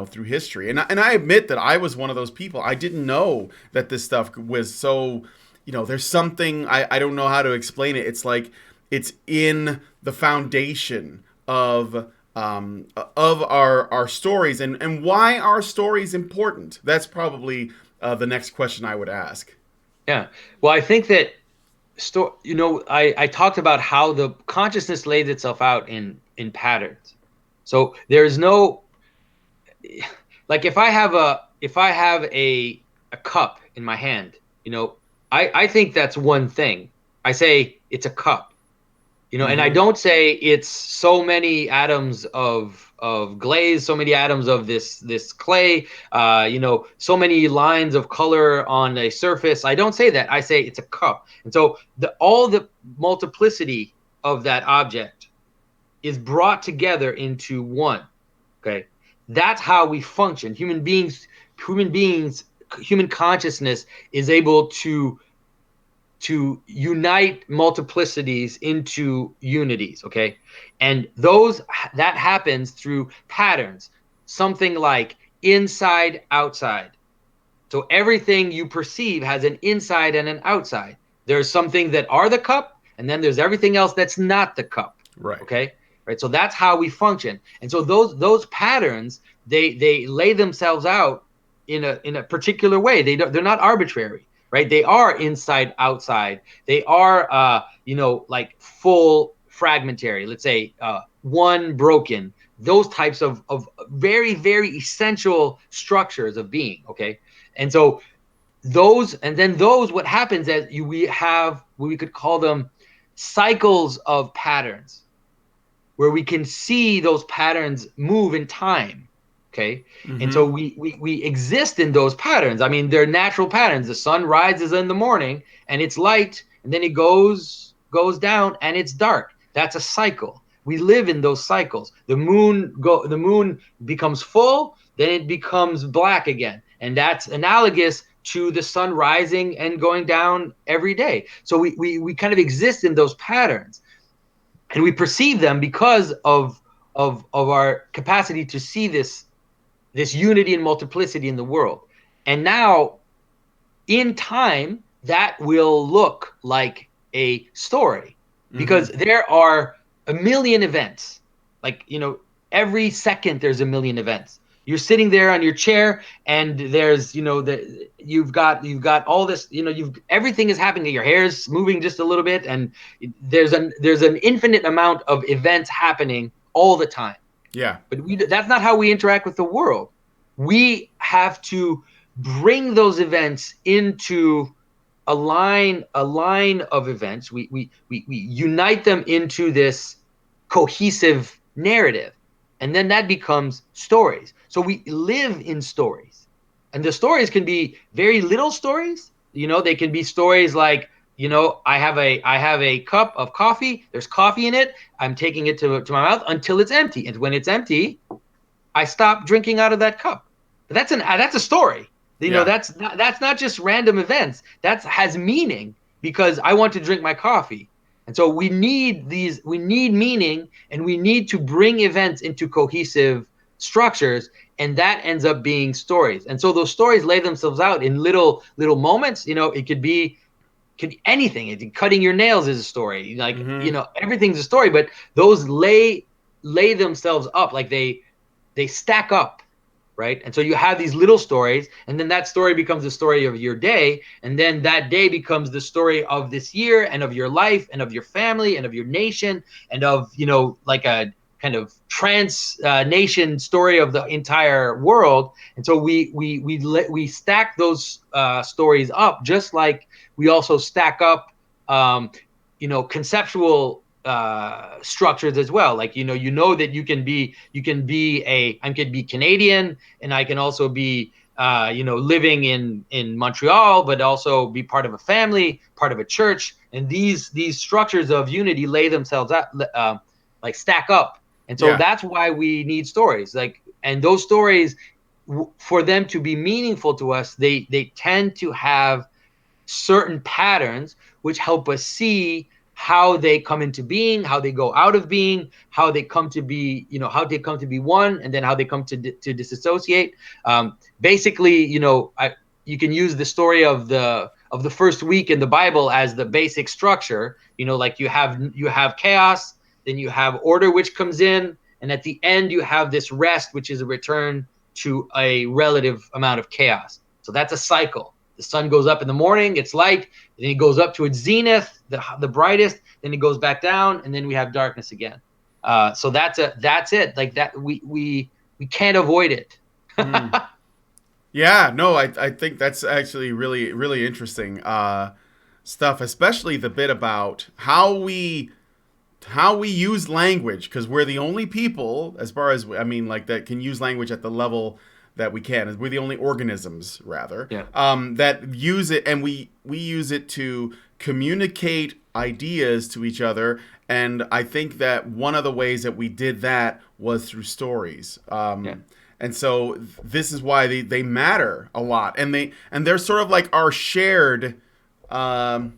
through history. And I admit that I was one of those people. I didn't know that this stuff was so, there's something I don't know how to explain it. It's like it's in the foundation of our stories, and why are stories important? That's probably the next question I would ask. Yeah. Well, I think that I talked about how the consciousness lays itself out in patterns. So there's no, like, if I have a cup in my hand, I think that's one thing. I say it's a cup, and I don't say it's so many atoms of glaze, so many atoms of this clay, so many lines of color on a surface. I don't say that. I say it's a cup. And so all the multiplicity of that object is brought together into one. Okay. That's how we function. Human consciousness is able to unite multiplicities into unities, okay? And that happens through patterns, something like inside, outside. So everything you perceive has an inside and an outside. There's something that are the cup, and then there's everything else that's not the cup. Right. Okay? Right. So that's how we function. And so those patterns, they lay themselves out in a particular way. They're not arbitrary. Right? They are inside, outside. They are, like full fragmentary. Let's say one broken. Those types of very, very essential structures of being. Okay, and so what happens is we have what we could call them cycles of patterns, where we can see those patterns move in time. Okay. And so we exist in those patterns. I mean, they're natural patterns. The sun rises in the morning and it's light, and then it goes down and it's dark. That's a cycle. We live in those cycles. The moon becomes full, then it becomes black again. And that's analogous to the sun rising and going down every day. So we kind of exist in those patterns, and we perceive them because of our capacity to see this this unity and multiplicity in the world. And now, in time, that will look like a story, Mm-hmm. because there are a million events. Like, every second there's a million events. You're sitting there on your chair, and there's, you've got all this, you've everything is happening. Your hair's moving just a little bit, and there's an infinite amount of events happening all the time. Yeah. But that's not how we interact with the world. We have to bring those events into a line of events. We unite them into this cohesive narrative, and then that becomes stories. So we live in stories, and the stories can be very little stories. They can be stories like, I have a cup of coffee. There's coffee in it. I'm taking it to my mouth until it's empty, and when it's empty, I stop drinking out of that cup. But that's a story. Yeah. That's not just random events. That has meaning, because I want to drink my coffee. And so we need meaning, and we need to bring events into cohesive structures, and that ends up being stories. And so those stories lay themselves out in little moments. It could be anything. Cutting your nails is a story. Like, Mm-hmm. everything's a story, but those lay themselves up, like they stack up, right? And so you have these little stories, and then that story becomes the story of your day, and then that day becomes the story of this year, and of your life, and of your family, and of your nation, and of, like a kind of trans nation story of the entire world. And so we stack those stories up, just like we also stack up conceptual structures as well. Like, that I could be Canadian, and I can also be living in Montreal, but also be part of a family, part of a church. And these structures of unity lay themselves out, like, stack up. And so Yeah. that's why we need stories. Like, and those stories, for them to be meaningful to us, they tend to have certain patterns which help us see how they come into being, how they go out of being, how they come to be, one, and then how they come to disassociate. Basically, you can use the story of the first week in the Bible as the basic structure. Like, you have chaos, then you have order, which comes in, and at the end you have this rest, which is a return to a relative amount of chaos. So that's a cycle. The sun goes up in the morning, it's light, then it goes up to its zenith, the brightest, then it goes back down, and then we have darkness again. So that's it. Like that, we can't avoid it. Mm. Yeah. No, I think that's actually really, really interesting stuff, especially the bit about how we use language, because we're the only people, as far as I mean, like, that can use language at the level that we can. We're the only organisms, rather, Yeah. that use it, and we use it to communicate ideas to each other. And I think that one of the ways that we did that was through stories. Yeah. And so this is why they matter a lot, and they're sort of like our shared. How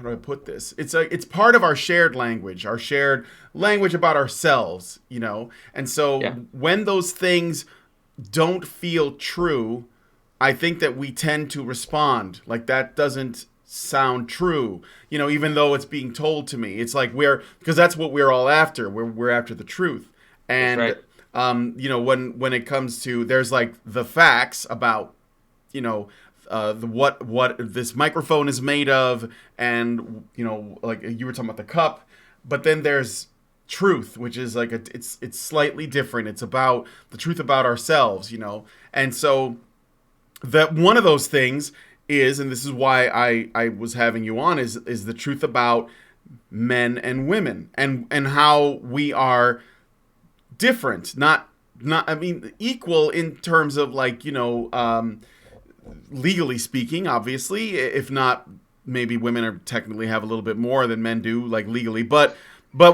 do I put this? It's part of our shared language about ourselves, And so Yeah. when those things don't feel true, I think that we tend to respond like that doesn't sound true, even though it's being told to me. It's like because that's what we're all after. We're after the truth. That's And right. when it comes to, there's like the facts about, you know what this microphone is made of, and like you were talking about the cup, but then there's truth, which is like it's slightly different. It's about the truth about ourselves, and so that one of those things is, and this is why I was having you on, is the truth about men and women, and how we are different, not I mean equal in terms of, like, legally speaking, obviously, if not, maybe women are technically have a little bit more than men do, like, legally, but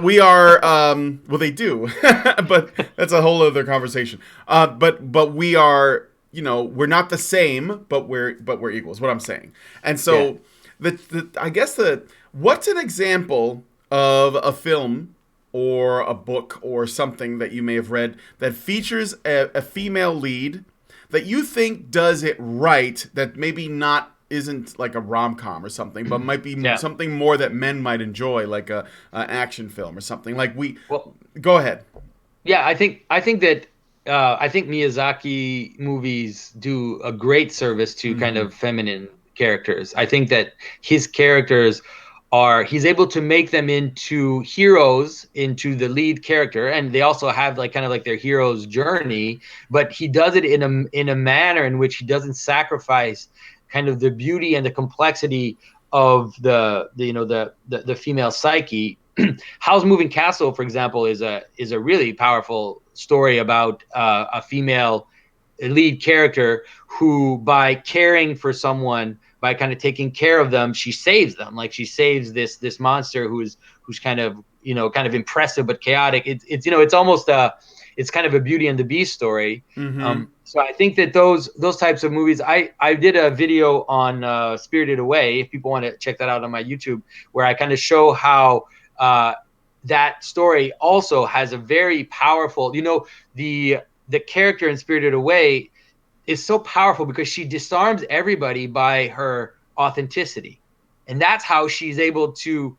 we are, well, they do, but that's a whole other conversation. But we are, we're not the same, but we're equal, is what I'm saying. And Yeah. so I guess what's an example of a film or a book or something that you may have read that features a female lead that you think does it right, that maybe not isn't like a rom-com or something, but might be Yeah. something more that men might enjoy, like an action film or something. Like we, Well, go ahead. yeah, I think that I think Miyazaki movies do a great service to kind Hmm. of feminine characters. I think that his characters are he's able to make them into heroes, into the lead character, and they also have like kind of like their hero's journey, but he does it in a manner in which he doesn't sacrifice kind of the beauty and the complexity of the female psyche. Howl's Moving Castle, for example, is a really powerful story about a female lead character who, by caring for someone, by kind of taking care of them, she saves them. Like she saves this monster who's kind of impressive but chaotic. It's almost it's kind of a Beauty and the Beast story. Hmm. So I think that those types of movies. I did a video on Spirited Away. If people want to check that out on my YouTube, where I kind of show how uh, that story also has a very powerful. The character in Spirited Away is so powerful because she disarms everybody by her authenticity, and that's how she's able to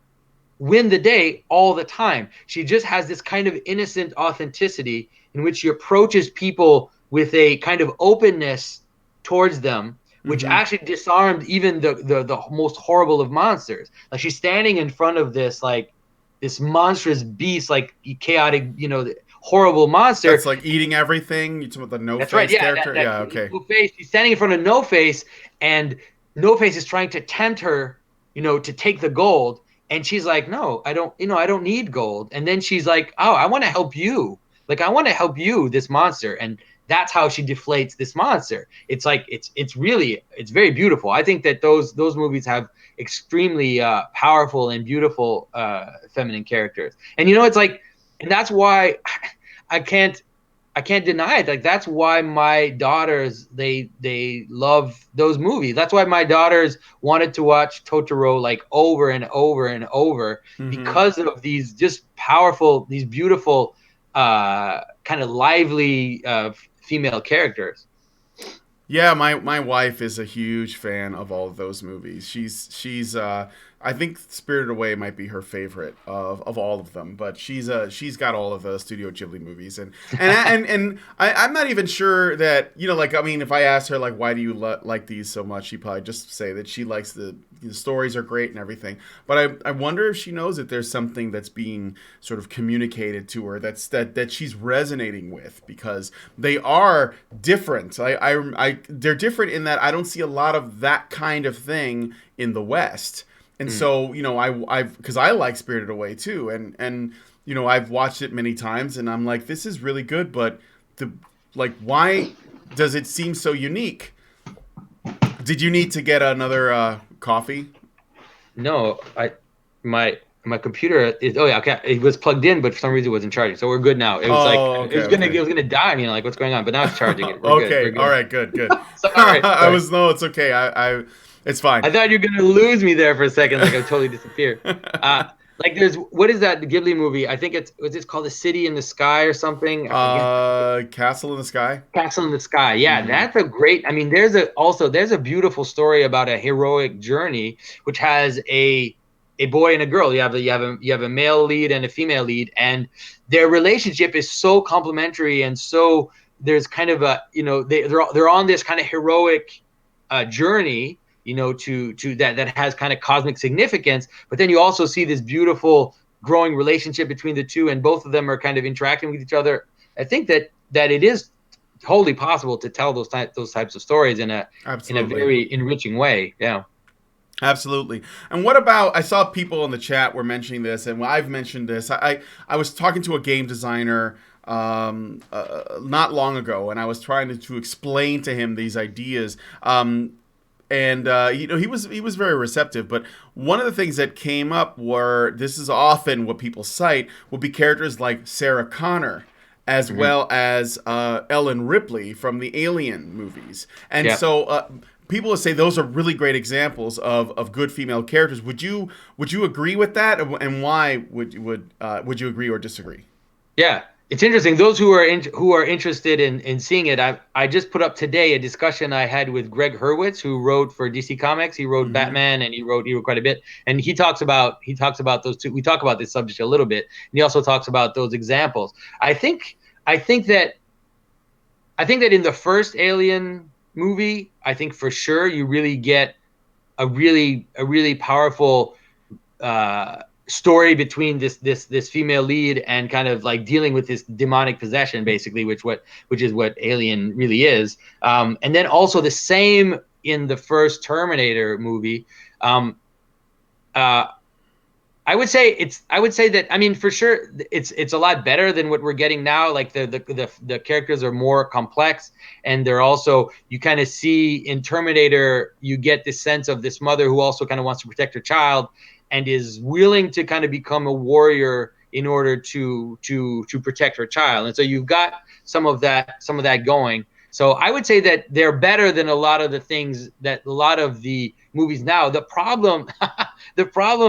win the day all the time. She just has this kind of innocent authenticity in which she approaches people with a kind of openness towards them, which Hmm. actually disarmed even the most horrible of monsters. Like she's standing in front of this monstrous beast, like chaotic, horrible monster. That's like eating everything. You talking about the No That's right. Face Yeah, character? Yeah. Okay. No Face. She's standing in front of No Face, and No Face is trying to tempt her, to take the gold. And she's like, "No, I don't. I don't need gold." And then she's like, "Oh, I want to help you. Like, I want to help you, this monster." And that's how she deflates this monster. It's like it's very beautiful. I think that those movies have extremely powerful and beautiful feminine characters. And it's like, and that's why I can't I can't deny it. Like that's why my daughters they love those movies. That's why my daughters wanted to watch Totoro like over and over and over Hmm. because of these just powerful, these beautiful, kind of lively female characters. Yeah, my wife is a huge fan of all of those movies. She's I think Spirited Away might be her favorite of all of them, but she's got all of the Studio Ghibli movies, I'm not even sure that like, I mean, if I asked her like, why do you like these so much, she'd probably just say that she likes the stories are great and everything. But I wonder if she knows that there's something that's being sort of communicated to her that she's resonating with, because they are different. They're different in that I don't see a lot of that kind of thing in the West. And Mm. so, I've because I like Spirited Away too, and I've watched it many times, and I'm like, this is really good, but why does it seem so unique? Did you need to get another coffee? No, my computer is, oh yeah, okay, it was plugged in, but for some reason it wasn't charging. So we're good now. It was like Oh, it okay, was gonna it okay. was gonna die. Like what's going on? But now it's charging it. We're good. We're Okay, all good. right, good, good. Sorry, sorry. No, it's okay. It's fine. I thought you were gonna lose me there for a second, like I totally disappear. Uh, like there's what is that Ghibli movie? I think it's called The City in the Sky or something. I forget. Castle in the Sky. Castle in the Sky. Yeah, Hmm. that's a great. I mean, there's a beautiful story about a heroic journey, which has a boy and a girl. You have a male lead and a female lead, and their relationship is so complementary, and so there's kind of a they're on this kind of heroic journey, to that has kind of cosmic significance. But then you also see this beautiful growing relationship between the two, and both of them are kind of interacting with each other. I think that it is totally possible to tell those types of stories in a Absolutely. very enriching way. Yeah. Absolutely. And what about, I saw people in the chat were mentioning this, and I've mentioned this. I was talking to a game designer not long ago, and I was trying to explain to him these ideas. And he was very receptive. But one of the things that came up were, this is often what people cite, would be characters like Sarah Connor, as Hmm. well as Ellen Ripley from the Alien movies. And Yeah. so people would say those are really great examples of good female characters. Would you agree with that, and why would you agree or disagree? Yeah, it's interesting. Those who are who are interested in seeing it, I just put up today a discussion I had with Greg Hurwitz, who wrote for DC Comics. He wrote Mm-hmm. Batman, and he wrote quite a bit. And he talks about those two. We talk about this subject a little bit, and he also talks about those examples. I think that in the first Alien movie, I think for sure you really get a really powerful story between this female lead and kind of like dealing with this demonic possession, basically, which is what Alien really is. And then also the same in the first Terminator movie. I would say that, I mean, for sure it's a lot better than what we're getting now. Like the characters are more complex, and they're also, you kind of see in Terminator, you get this sense of this mother who also kind of wants to protect her child and is willing to kind of become a warrior in order to protect her child. And so you've got some of that going. So I would say that they're better than a lot of the things that a lot of the movies now. The problem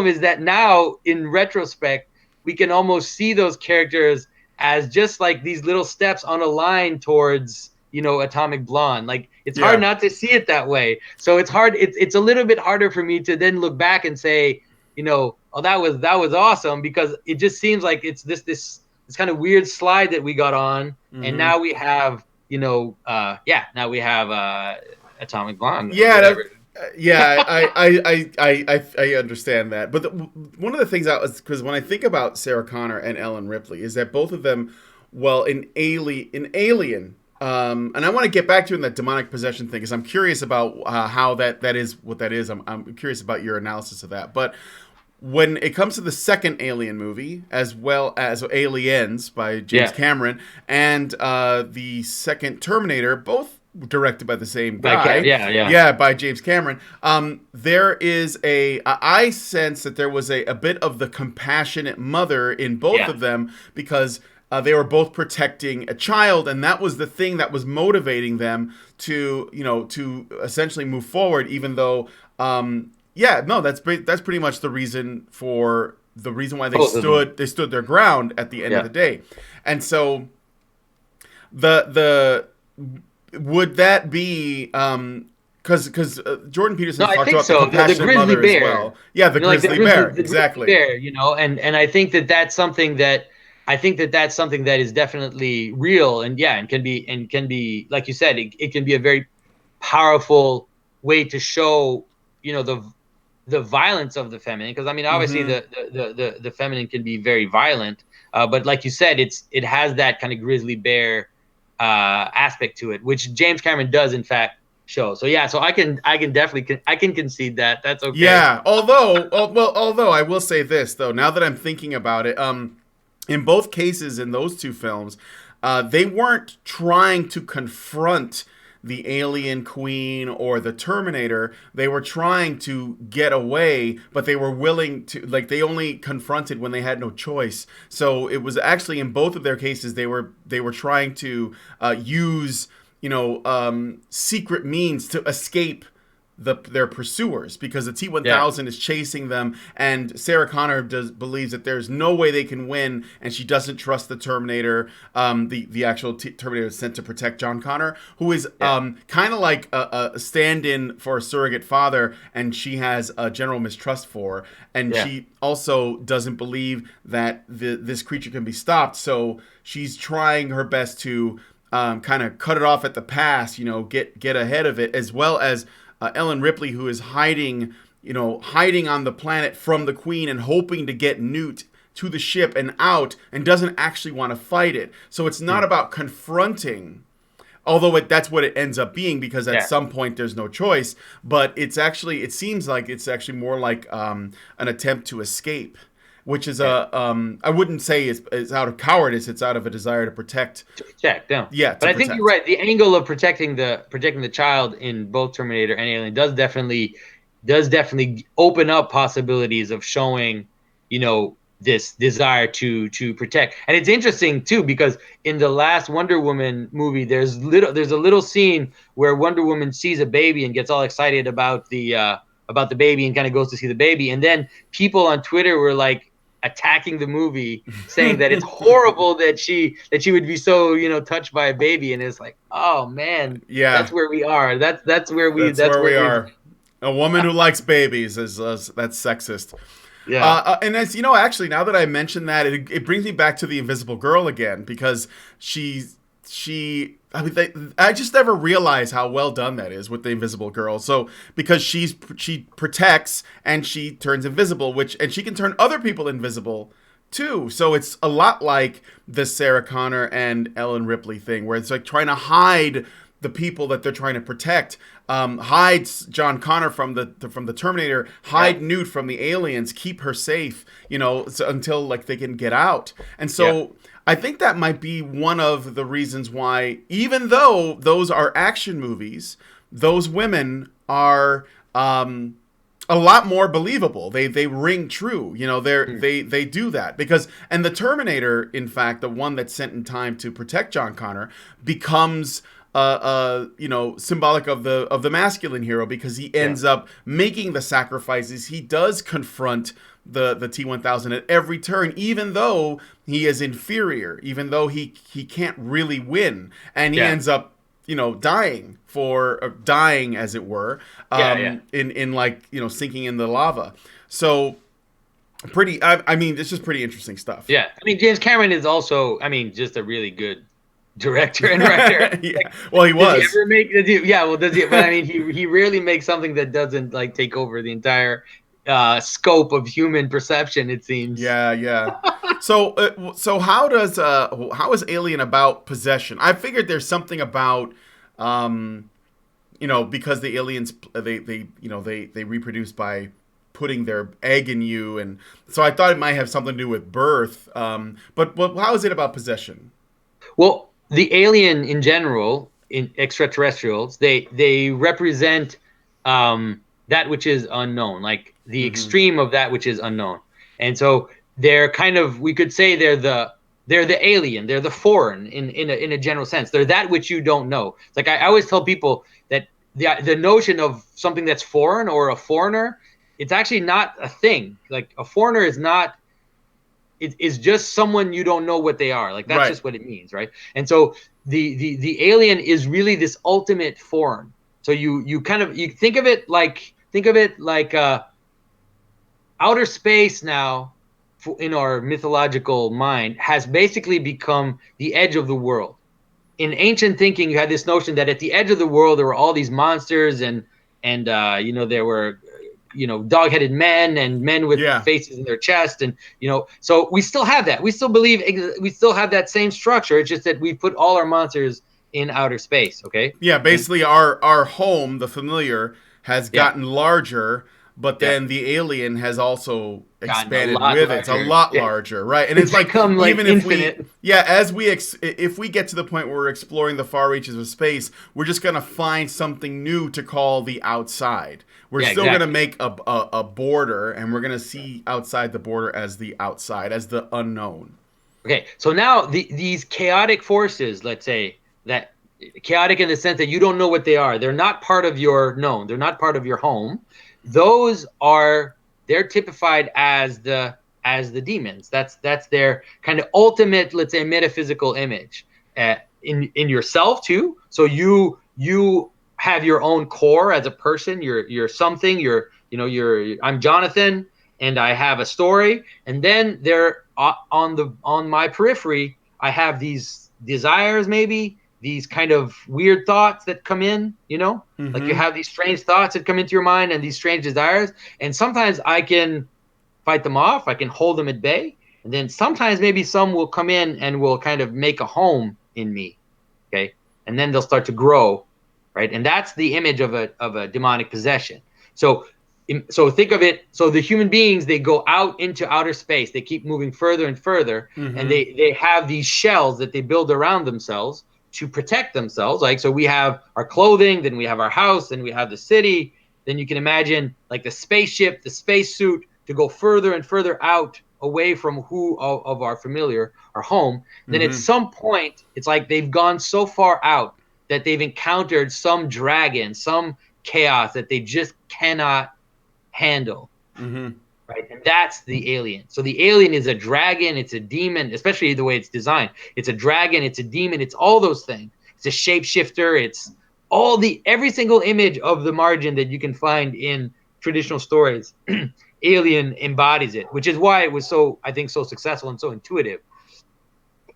is that now, in retrospect, we can almost see those characters as just like these little steps on a line towards, Atomic Blonde. Like, it's hard not to see it that way. So it's hard. It's a little bit harder for me to then look back and say, oh, that was awesome, because it just seems like it's this kind of weird slide that we got on, mm-hmm. and now we have, now we have Atomic Blonde. Yeah, I understand that. But one of the things because when I think about Sarah Connor and Ellen Ripley, is that both of them, well, in Alien, and I want to get back to in that demonic possession thing, because I'm curious about how that is what that is. I'm curious about your analysis of that. But when it comes to the second Alien movie, as well as Aliens by James Cameron, and the second Terminator, both directed by the same guy, by James Cameron, there is I sense that there was a bit of the compassionate mother in both of them, because they were both protecting a child, and that was the thing that was motivating them to essentially move forward, even though that's pretty much the reason why they stood their ground at the end of the day. And so would that be because Jordan Peterson talked about the compassionate mother as well. Yeah, the grizzly bear, exactly. Grizzly bear, and I think that's something that is definitely real, and can be, like you said, it can be a very powerful way to show, the violence of the feminine, because I mean, obviously, mm-hmm. the feminine can be very violent, but like you said, it has that kind of grizzly bear aspect to it, which James Cameron does in fact show. So so I can definitely concede that. That's okay. Yeah, although I will say this though, now that I'm thinking about it, in both cases in those two films, they weren't trying to confront the alien queen or the Terminator. They were trying to get away, but they were willing to, like, they only confronted when they had no choice. So it was actually, in both of their cases, they were trying to use secret means to escape their pursuers, because the T-1000 is chasing them, and Sarah Connor believes that there's no way they can win, and she doesn't trust the Terminator, the actual Terminator sent to protect John Connor, who is kind of like a stand-in for a surrogate father, and she has a general mistrust for, and she also doesn't believe that this creature can be stopped, so she's trying her best to kind of cut it off at the pass, get ahead of it, as well as Ellen Ripley, who is hiding on the planet from the Queen and hoping to get Newt to the ship and out, and doesn't actually want to fight it. So it's not about confronting, although that's what it ends up being, because at some point there's no choice. But it seems like it's actually more like an attempt to escape, which is I wouldn't say it's out of cowardice. It's out of a desire to protect. But I think you're right. The angle of protecting the child in both Terminator and Alien does definitely open up possibilities of showing, this desire to protect. And it's interesting too, because in the last Wonder Woman movie, there's a little scene where Wonder Woman sees a baby and gets all excited about the baby and kind of goes to see the baby, and then people on Twitter were like attacking the movie, saying that it's horrible that she would be so, you know, touched by a baby. And it's like, oh man, Yeah, that's where we are. That's where we are. A woman who likes babies is that's sexist. Yeah. And as you know, actually, now that I mentioned that, it brings me back to the Invisible Girl again, because I mean, I just never realized how well done that is with the Invisible Girl. So because she protects and she turns invisible, and she can turn other people invisible too. So it's a lot like the Sarah Connor and Ellen Ripley thing, where it's like trying to hide the people that they're trying to protect. Hides John Connor from the Terminator, hide Newt from the aliens, keep her safe, you know, until like they can get out. And so I think that might be one of the reasons why, even though those are action movies, those women are a lot more believable. They ring true. You know, they do that because, and the Terminator, in fact, the one that's sent in time to protect John Connor, becomes you know, symbolic of the masculine hero, because he ends up making the sacrifices. He does confront the T-1000 at every turn, even though he is inferior, even though he can't really win, and he ends up, you know, dying as it were, in like, you know, sinking in the lava. So I mean, it's just pretty interesting stuff. Yeah, I mean, James Cameron is also, I mean, just a really good director and writer. Like, well, he was. Does he ever does he? But I mean, he rarely makes something that doesn't like take over the entire scope of human perception, it seems. Yeah. So how is Alien about possession? I figured there's something about, you know, because the aliens they reproduce by putting their egg in you, and so I thought it might have something to do with birth. But how is it about possession? Well, the alien in general, in extraterrestrials, they represent that which is unknown, like the extreme of that which is unknown. And so they're kind of, we could say they're the alien, they're the foreign in a general sense. They're that which you don't know. It's like I always tell people that the notion of something that's foreign or a foreigner, it's actually not a thing. Like a foreigner is not, it is just someone you don't know what they are. Like that's just what it means, right? And so the alien is really this ultimate foreign. So you kind of, you think of it like outer space now, in our mythological mind, has basically become the edge of the world. In ancient thinking, you had this notion that at the edge of the world there were all these monsters, and you know, there were, you know, dog-headed men and men with faces in their chest, and you know, so we still have that. We still believe we still have that same structure. It's just that we put all our monsters in outer space. Okay. Yeah, basically our home, the familiar, has gotten larger, but then the alien has also expanded with it. It's a lot larger, right? And it's like, even infinite. If we get to the point where we're exploring the far reaches of space, we're just gonna find something new to call the outside. We're still gonna make a border, and we're gonna see outside the border as the outside, as the unknown. Okay, so now these chaotic forces, let's say, that chaotic in the sense that you don't know what they are. They're not part of your known. They're not part of your home. They're typified as the demons. That's their kind of ultimate, let's say, metaphysical image in yourself too. So you have your own core as a person. You're something. I'm Jonathan, and I have a story. And then there on my periphery, I have these desires, maybe these kind of weird thoughts that come in, you know, like you have these strange thoughts that come into your mind and these strange desires. And sometimes I can fight them off. I can hold them at bay. And then sometimes maybe some will come in and will kind of make a home in me. Okay. And then they'll start to grow. Right. And that's the image of a demonic possession. So think of it. So the human beings, they go out into outer space. They keep moving further and further. And they have these shells that they build around themselves to protect themselves. Like, so we have our clothing, then we have our house, then we have the city. Then you can imagine like the spaceship, the spacesuit, to go further and further out away from who of our familiar, our home. Then at Mm-hmm. some point, it's like they've gone so far out that they've encountered some dragon, some chaos that they just cannot handle. Mm-hmm. Right. And that's the alien. So the alien is a dragon, it's a demon, especially the way it's designed. It's a dragon, it's a demon, it's all those things. It's a shapeshifter, it's every single image of the margin that you can find in traditional stories. Alien embodies it, which is why it was so, I think, so successful and so intuitive.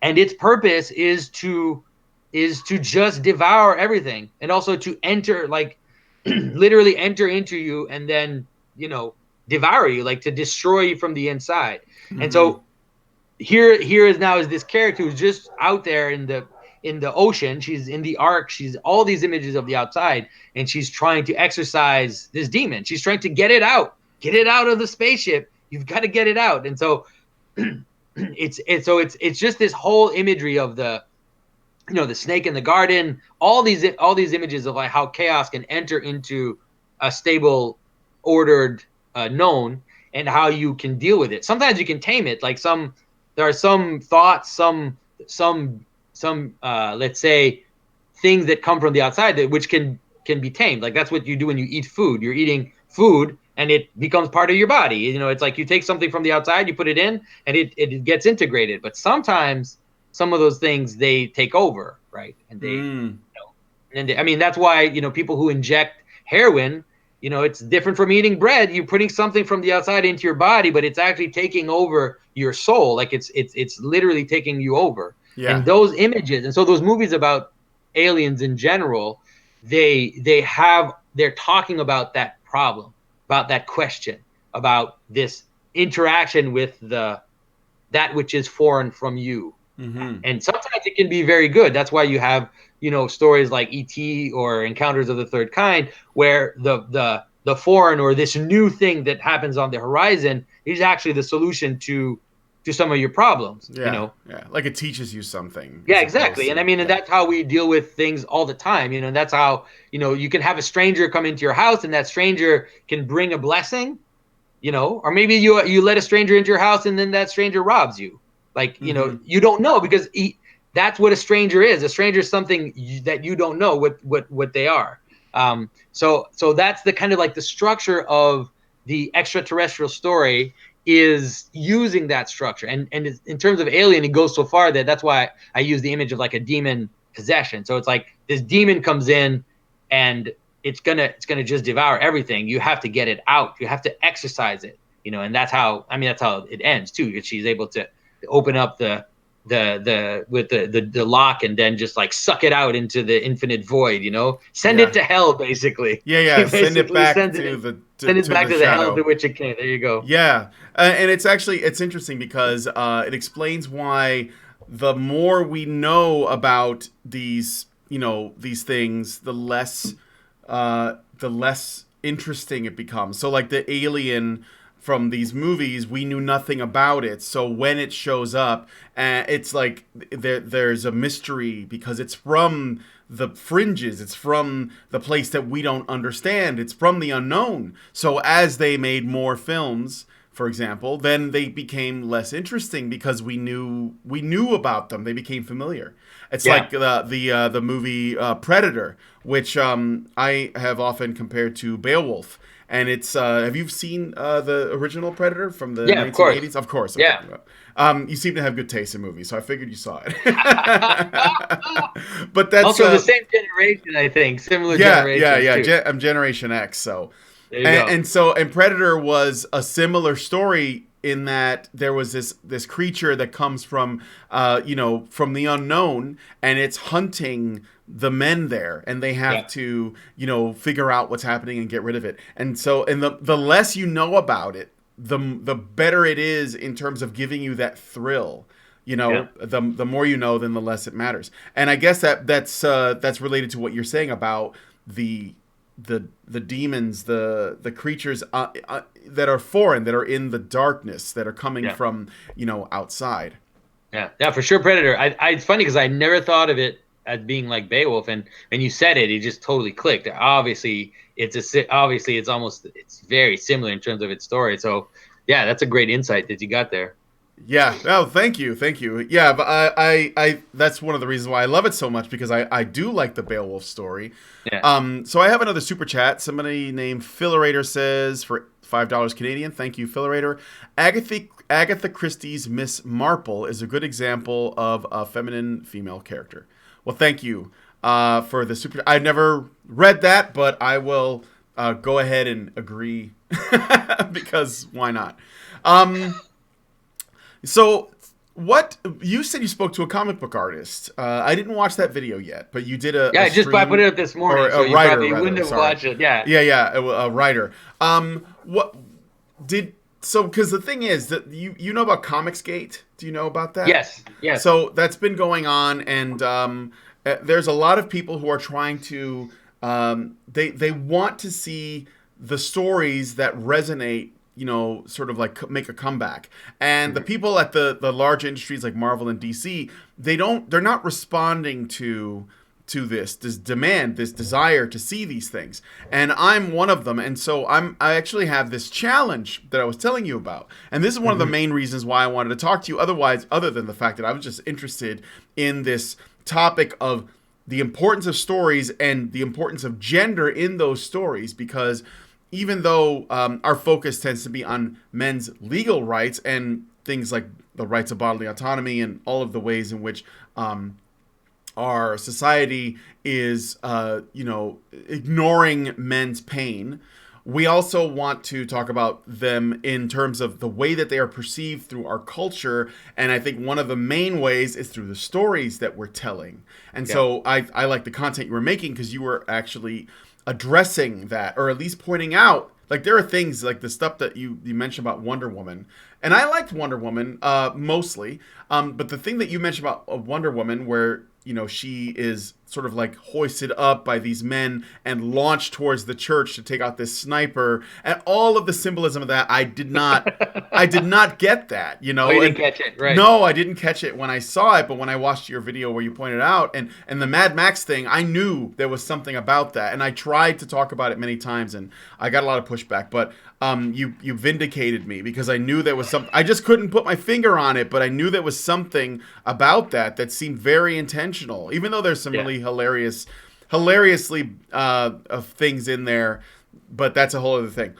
And its purpose is to just devour everything, and also to enter, like literally enter into you, and then, devour you, like to destroy you from the inside. And Mm-hmm. so here is now is this character who's just out there in the ocean. She's in the ark. She's all these images of the outside, and she's trying to exorcise this demon. She's trying to get it out of the spaceship. You've got to get it out. And so it's just this whole imagery of the snake in the garden, all these images of like how chaos can enter into a stable, ordered, known, and how you can deal with it. Sometimes you can tame it. Like there are some thoughts, some let's say things that come from the outside which can be tamed. Like that's what you do when you eat food. You're eating food and it becomes part of your body. It's like you take something from the outside, you put it in, and it gets integrated. But sometimes some of those things, they take over, right? And I mean, that's why, people who inject heroin, it's different from eating bread. You're putting something from the outside into your body, but it's actually taking over your soul. Like it's literally taking you over. Yeah. And those images, and so those movies about aliens in general, they're talking about that problem, about that question, about this interaction with that which is foreign from you. Mm-hmm. And sometimes it can be very good. That's why you have, stories like E.T. or Encounters of the Third Kind, where the foreign or this new thing that happens on the horizon is actually the solution to some of your problems. Yeah. Yeah. Like it teaches you something. Yeah, exactly. And I mean, and yeah. that's how we deal with things all the time. And that's how, you can have a stranger come into your house, and that stranger can bring a blessing, or maybe you let a stranger into your house and then that stranger robs you. Like, Mm-hmm. you don't know, because that's what a stranger is. A stranger is something that you don't know what they are. So that's the kind of like the structure of the extraterrestrial story, is using that structure. And in terms of Alien, it goes so far that's why I use the image of like a demon possession. So it's like this demon comes in and it's gonna just devour everything. You have to get it out. You have to exercise it. And that's how it ends too. She's able to open up the lock and then just like suck it out into the infinite void. Send Yeah. it to hell, basically. Yeah. He Send it basically back sends to it the send it back to the hell shadow. to which it came. There you go. Yeah, and it's interesting because it explains why the more we know about these these things, the less interesting it becomes. So like the alien from these movies, we knew nothing about it. So when it shows up, it's like there's a mystery because it's from the fringes. It's from the place that we don't understand. It's from the unknown. So as they made more films, for example, then they became less interesting because we knew about them. They became familiar. It's like the movie Predator, which I have often compared to Beowulf. And it's have you seen the original Predator from the Yeah, of course. 1980s? Of course, I'm Yeah. talking about. You seem to have good taste in movies, so I figured you saw it. But that's Also the same generation, I think. Similar generation. Too. I'm Generation X, so There you go. and Predator was a similar story in that there was this creature that comes from from the unknown, and it's hunting the men there, and they have to figure out what's happening and get rid of it. And so the less you know about it, the better it is in terms of giving you that thrill. The more you know, then the less it matters. And I guess that's related to what you're saying about the demons, the creatures that are foreign, that are in the darkness, that are coming from outside. Yeah, for sure. Predator. It's funny because I never thought of it as being like Beowulf, and you said it just totally clicked. Obviously, it's very similar in terms of its story. So Yeah, that's a great insight that you got there. Yeah. Oh, thank you. Thank you. Yeah, but that's one of the reasons why I love it so much, because I do like the Beowulf story. Yeah. So I have another super chat. Somebody named Fillerator says for $5 Canadian. Thank you, Fillerator. Agatha Christie's Miss Marple is a good example of a feminine female character. Well, thank you for the super. I've never read that, but I will go ahead and agree because why not? So, what you said you spoke to a comic book artist. I didn't watch that video yet, but you did Yeah, a I just put stream, it up this morning, or so a you writer probably rather. wouldn't have Sorry. watched it. Yeah. Yeah, a writer. What did so? Because the thing is that you know about Comicsgate. Do you know about that? Yes. Yes. So that's been going on, and there's a lot of people who are trying to. They want to see the stories that resonate, sort of like make a comeback. And the people at the large industries like Marvel and DC, they're not responding to this demand, this desire to see these things. And I'm one of them. And so I actually have this challenge that I was telling you about. And this is one of the main reasons why I wanted to talk to you. Other than the fact that I was just interested in this topic of the importance of stories and the importance of gender in those stories, because even though our focus tends to be on men's legal rights and things like the rights of bodily autonomy and all of the ways in which our society is, ignoring men's pain, we also want to talk about them in terms of the way that they are perceived through our culture. And I think one of the main ways is through the stories that we're telling. And so I like the content you were making, because you were actually addressing that, or at least pointing out, like, there are things like the stuff that you mentioned about Wonder Woman. And I liked Wonder Woman mostly. But the thing that you mentioned about Wonder Woman, where she is sort of like hoisted up by these men and launched towards the church to take out this sniper, and all of the symbolism of that, I did not get that, Oh, you didn't catch it, right? No, I didn't catch it when I saw it, but when I watched your video where you pointed out, and the Mad Max thing, I knew there was something about that, and I tried to talk about it many times, and I got a lot of pushback, but you vindicated me, because I knew there was something. I just couldn't put my finger on it, but I knew there was something about that seemed very intentional, even though there's some really hilariously things in there, but that's a whole other thing.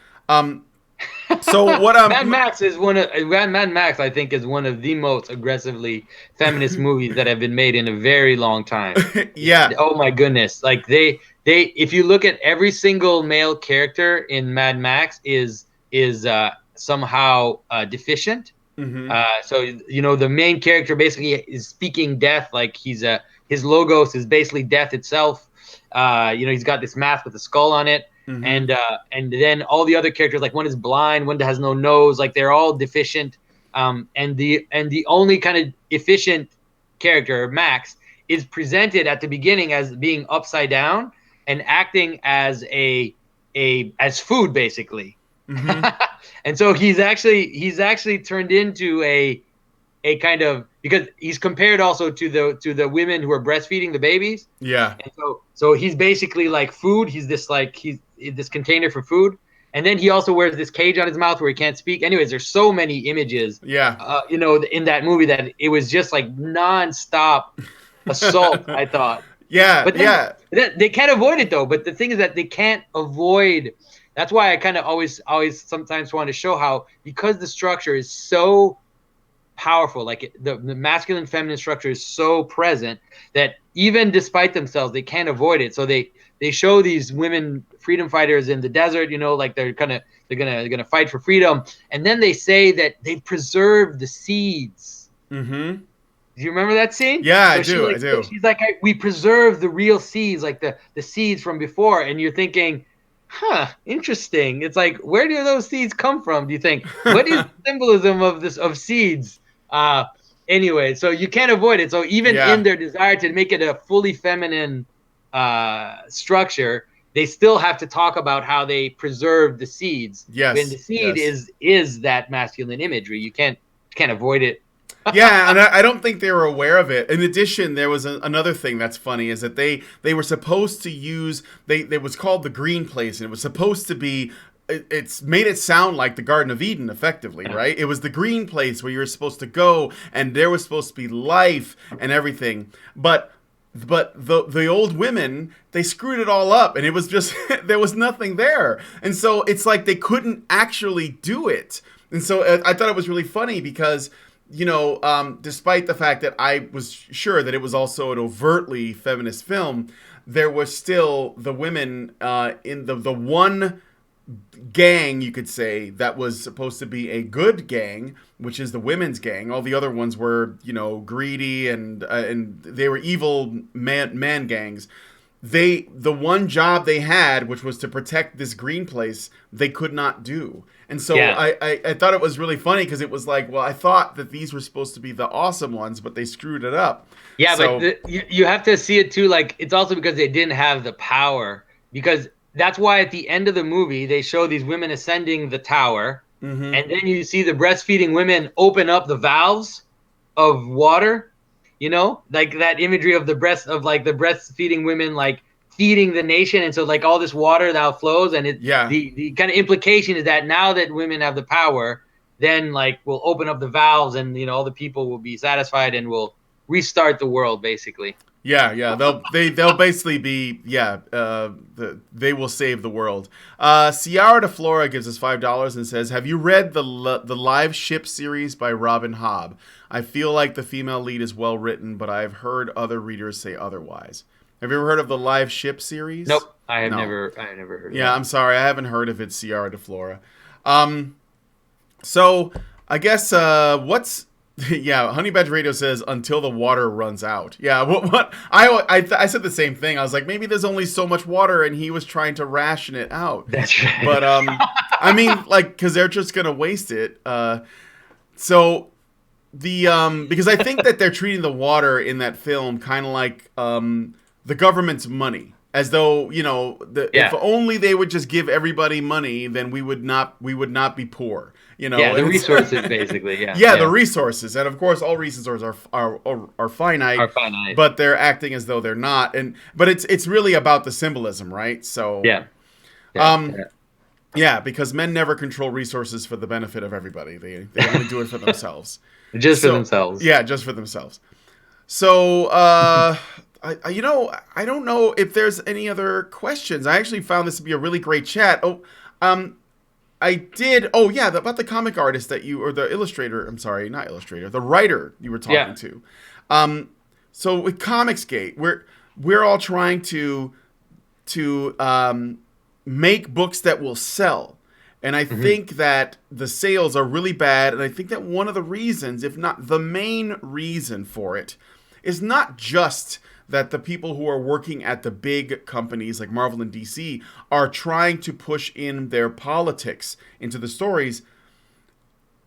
So what Mad Max, I think, is one of the most aggressively feminist movies that have been made in a very long time. Yeah. Oh my goodness! Like they if you look at every single male character in Mad Max is somehow deficient. Mm-hmm. So the main character basically is speaking death, like his logos is basically death itself. He's got this mask with a skull on it. Mm-hmm. And then all the other characters, like one is blind, one has no nose, like they're all deficient. And the only kind of efficient character, Max, is presented at the beginning as being upside down and acting as as food, basically. Mm-hmm. And so he's actually turned into a kind of, because he's compared also to the women who are breastfeeding the babies. Yeah. And so he's basically like food. He's this container for food. And then he also wears this cage on his mouth where he can't speak. Anyways, there's so many images, in that movie, that it was just like nonstop assault, I thought. Yeah. But they can't avoid it, though. But the thing is that they can't avoid. That's why I kind of always sometimes want to show how, because the structure is so powerful, like the masculine feminine structure is so present, that even despite themselves, they can't avoid it. So they show these women freedom fighters in the desert, like they're gonna fight for freedom, and then they say that they preserved the seeds. Mm-hmm. Do you remember that scene? Yeah, I do. She's like, we preserve the real seeds, like the seeds from before. And you're thinking, interesting. It's like, where do those seeds come from, do you think? What is the symbolism of seeds? Anyway, so you can't avoid it. So even in their desire to make it a fully feminine structure, they still have to talk about how they preserve the seeds. Yes. When the seed is that masculine imagery. You can't avoid it. Yeah, and I don't think they were aware of it. In addition, there was another thing that's funny, is that they were supposed to use, they was called the Green Place, and it was supposed to be it's made it sound like the Garden of Eden, effectively, right? It was the green place where you were supposed to go, and there was supposed to be life and everything. But the old women, they screwed it all up, and it was just there was nothing there, and so it's like they couldn't actually do it. And so I thought it was really funny because, despite the fact that I was sure that it was also an overtly feminist film, there was still the women in the one gang, you could say, that was supposed to be a good gang, which is the women's gang. All the other ones were, greedy and they were evil man gangs. The one job they had, which was to protect this green place, they could not do. And so I thought it was really funny because it was like, well, I thought that these were supposed to be the awesome ones, but they screwed it up. Yeah, so, but you have to see it too. Like, it's also because they didn't have the power, because that's why at the end of the movie, they show these women ascending the tower. Mm-hmm. And then you see the breastfeeding women open up the valves of water, like that imagery of the breastfeeding women, like feeding the nation. And so like all this water now flows. And the kind of implication is that now that women have the power, then like we'll open up the valves and, all the people will be satisfied and we'll restart the world, basically. Yeah, they'll basically be they will save the world. Ciara de Flora gives us $5 and says, "Have you read the live ship series by Robin Hobb? I feel like the female lead is well written, but I've heard other readers say otherwise." Have you ever heard of the live ship series? Nope, I have never heard of it. Yeah, I'm sorry, I haven't heard of it, Ciara de Flora. So I guess what's yeah, Honey Badger Radio says until the water runs out. Yeah, what I said the same thing. I was like, maybe there's only so much water, and he was trying to ration it out. That's right. But I mean, like, because they're just gonna waste it. So the because I think that they're treating the water in that film kind of like the government's money, as though if only they would just give everybody money, then we would not be poor. The resources, basically. The resources, and of course, all resources are finite. But they're acting as though they're not, but it's really about the symbolism, right? So because men never control resources for the benefit of everybody. They only do it for themselves. For themselves. Yeah, just for themselves. So I don't know if there's any other questions. I actually found this to be a really great chat. I did. Oh yeah, about the comic artist or the illustrator. I'm sorry, not illustrator. The writer you were talking to. So with Comicsgate, we're all trying to make books that will sell, and I think that the sales are really bad. And I think that one of the reasons, if not the main reason for it, is not just that the people who are working at the big companies like Marvel and DC are trying to push in their politics into the stories,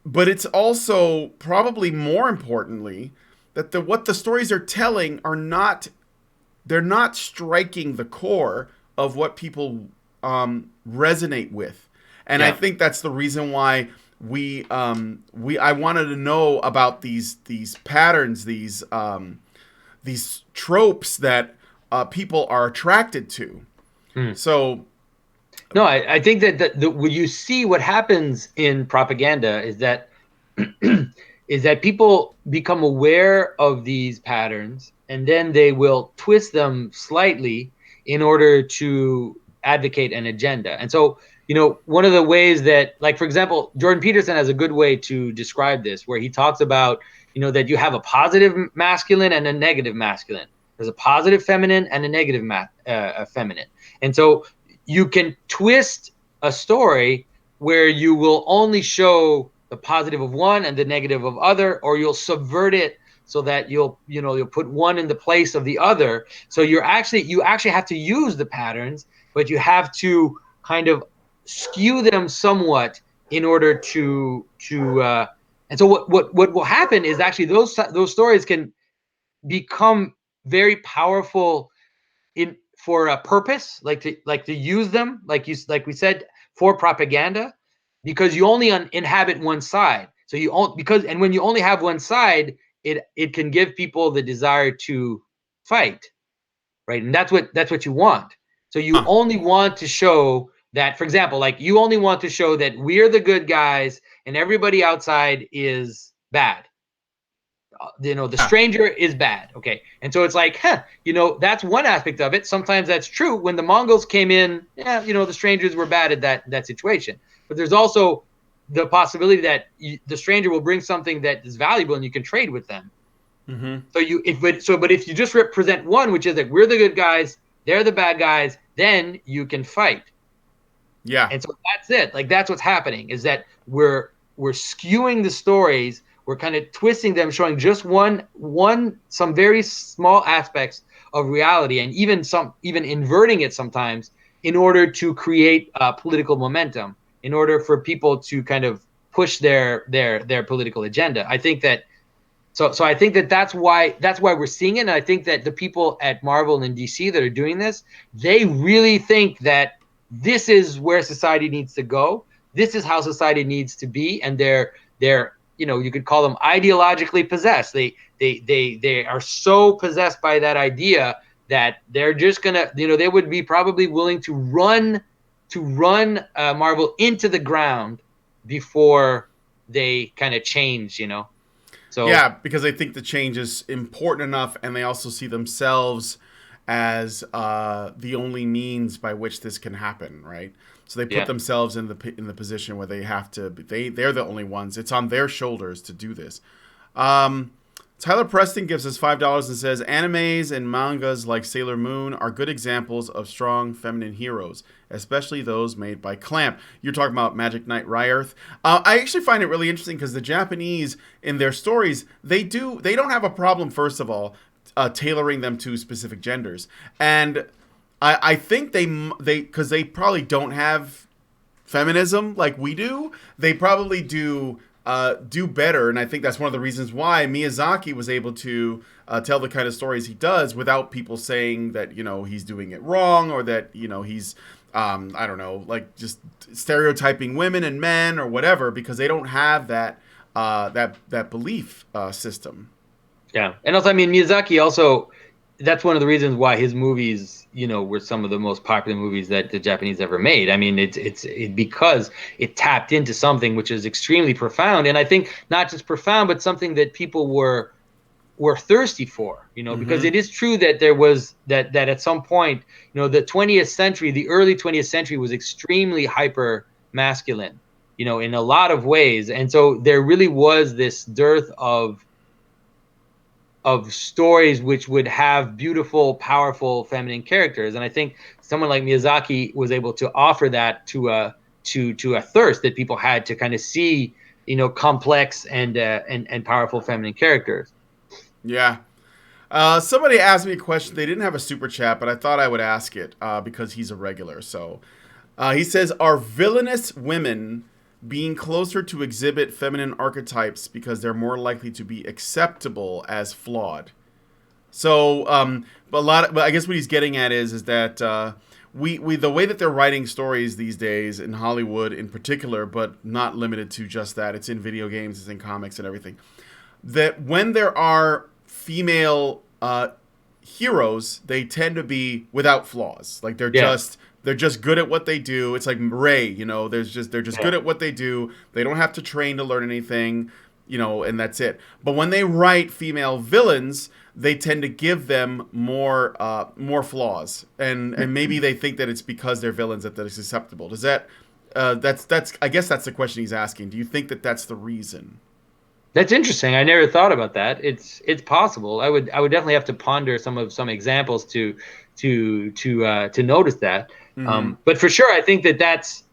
but it's also, probably more importantly, that what the stories are telling they're not striking the core of what people resonate with. And I think that's the reason why I wanted to know about these patterns, these tropes that people are attracted to. So, no, I think that when you see what happens in propaganda is that people become aware of these patterns, and then they will twist them slightly in order to advocate an agenda. And so, one of the ways that, like, for example, Jordan Peterson has a good way to describe this, where he talks about that you have a positive masculine and a negative masculine. There's a positive feminine and a negative feminine. And so you can twist a story where you will only show the positive of one and the negative of other, or you'll subvert it so that you'll put one in the place of the other. So you actually have to use the patterns, but you have to kind of skew them somewhat in order to and so what will happen is actually those stories can become very powerful for a purpose, like to use them, like we said, for propaganda, because you only inhabit one side. So when you only have one side, it can give people the desire to fight, right? And that's what you want. So you only want to show that, for example, like you only want to show that we're the good guys and everybody outside is bad. The stranger is bad. Okay. And so it's like, that's one aspect of it. Sometimes that's true. When the Mongols came in, the strangers were bad at that situation. But there's also the possibility that the stranger will bring something that is valuable and you can trade with them. Mm-hmm. But if you just represent one, which is that we're the good guys, they're the bad guys, then you can fight. Yeah. And so that's it. Like that's what's happening, is that we're skewing the stories. We're kind of twisting them, showing just some very small aspects of reality, and even inverting it sometimes in order to create political momentum, in order for people to kind of push their political agenda. I think that so I think that that's why we're seeing it. And I think that the people at Marvel and DC that are doing this, they really think that this is where society needs to go. This is how society needs to be, and they're you could call them ideologically possessed. They are so possessed by that idea that they're just gonna, they would be probably willing to run Marvel into the ground before they kind of change. So Yeah, because they think the change is important enough, and they also see themselves as the only means by which this can happen, right? So they put themselves in the position where they have to. They're the only ones. It's on their shoulders to do this. Tyler Preston gives us $5 and says, animes and mangas like Sailor Moon are good examples of strong feminine heroes, especially those made by Clamp. You're talking about Magic Knight Ryearth. I actually find it really interesting because the Japanese, in their stories, they don't have a problem, first of all, tailoring them to specific genders. And I think they because they probably don't have feminism like we do, they probably do better, and I think that's one of the reasons why Miyazaki was able to tell the kind of stories he does without people saying that he's doing it wrong, or that he's I don't know, like just stereotyping women and men or whatever, because they don't have that belief system. Yeah, and also, I mean, Miyazaki also, that's one of the reasons why his movies, were some of the most popular movies that the Japanese ever made. I mean, it's because it tapped into something which is extremely profound, and I think not just profound, but something that people were thirsty for. Because it is true that there was that at some point, the 20th century, the early 20th century was extremely hyper masculine, in a lot of ways, and so there really was this dearth of stories which would have beautiful, powerful feminine characters. And I think someone like Miyazaki was able to offer that to a thirst that people had to kind of see, complex and powerful feminine characters. Yeah. Somebody asked me a question. They didn't have a super chat, but I thought I would ask it because he's a regular. So he says, are villainous women being closer to exhibit feminine archetypes because they're more likely to be acceptable as flawed? So, but I guess what he's getting at is that we the way that they're writing stories these days in Hollywood in particular, but not limited to just that. It's in video games, it's in comics and everything. That when there are female heroes, they tend to be without flaws. Like they're just good at what they do. It's like Rey, they're just good at what they do. They don't have to train to learn anything, and that's it. But when they write female villains, they tend to give them more flaws, and maybe they think that it's because they're villains that it's acceptable. Does that that's I guess that's the question he's asking. Do you think that that's the reason? That's interesting. I never thought about that. It's possible. I would definitely have to ponder some examples to notice that. Mm-hmm. But for sure, I think that's.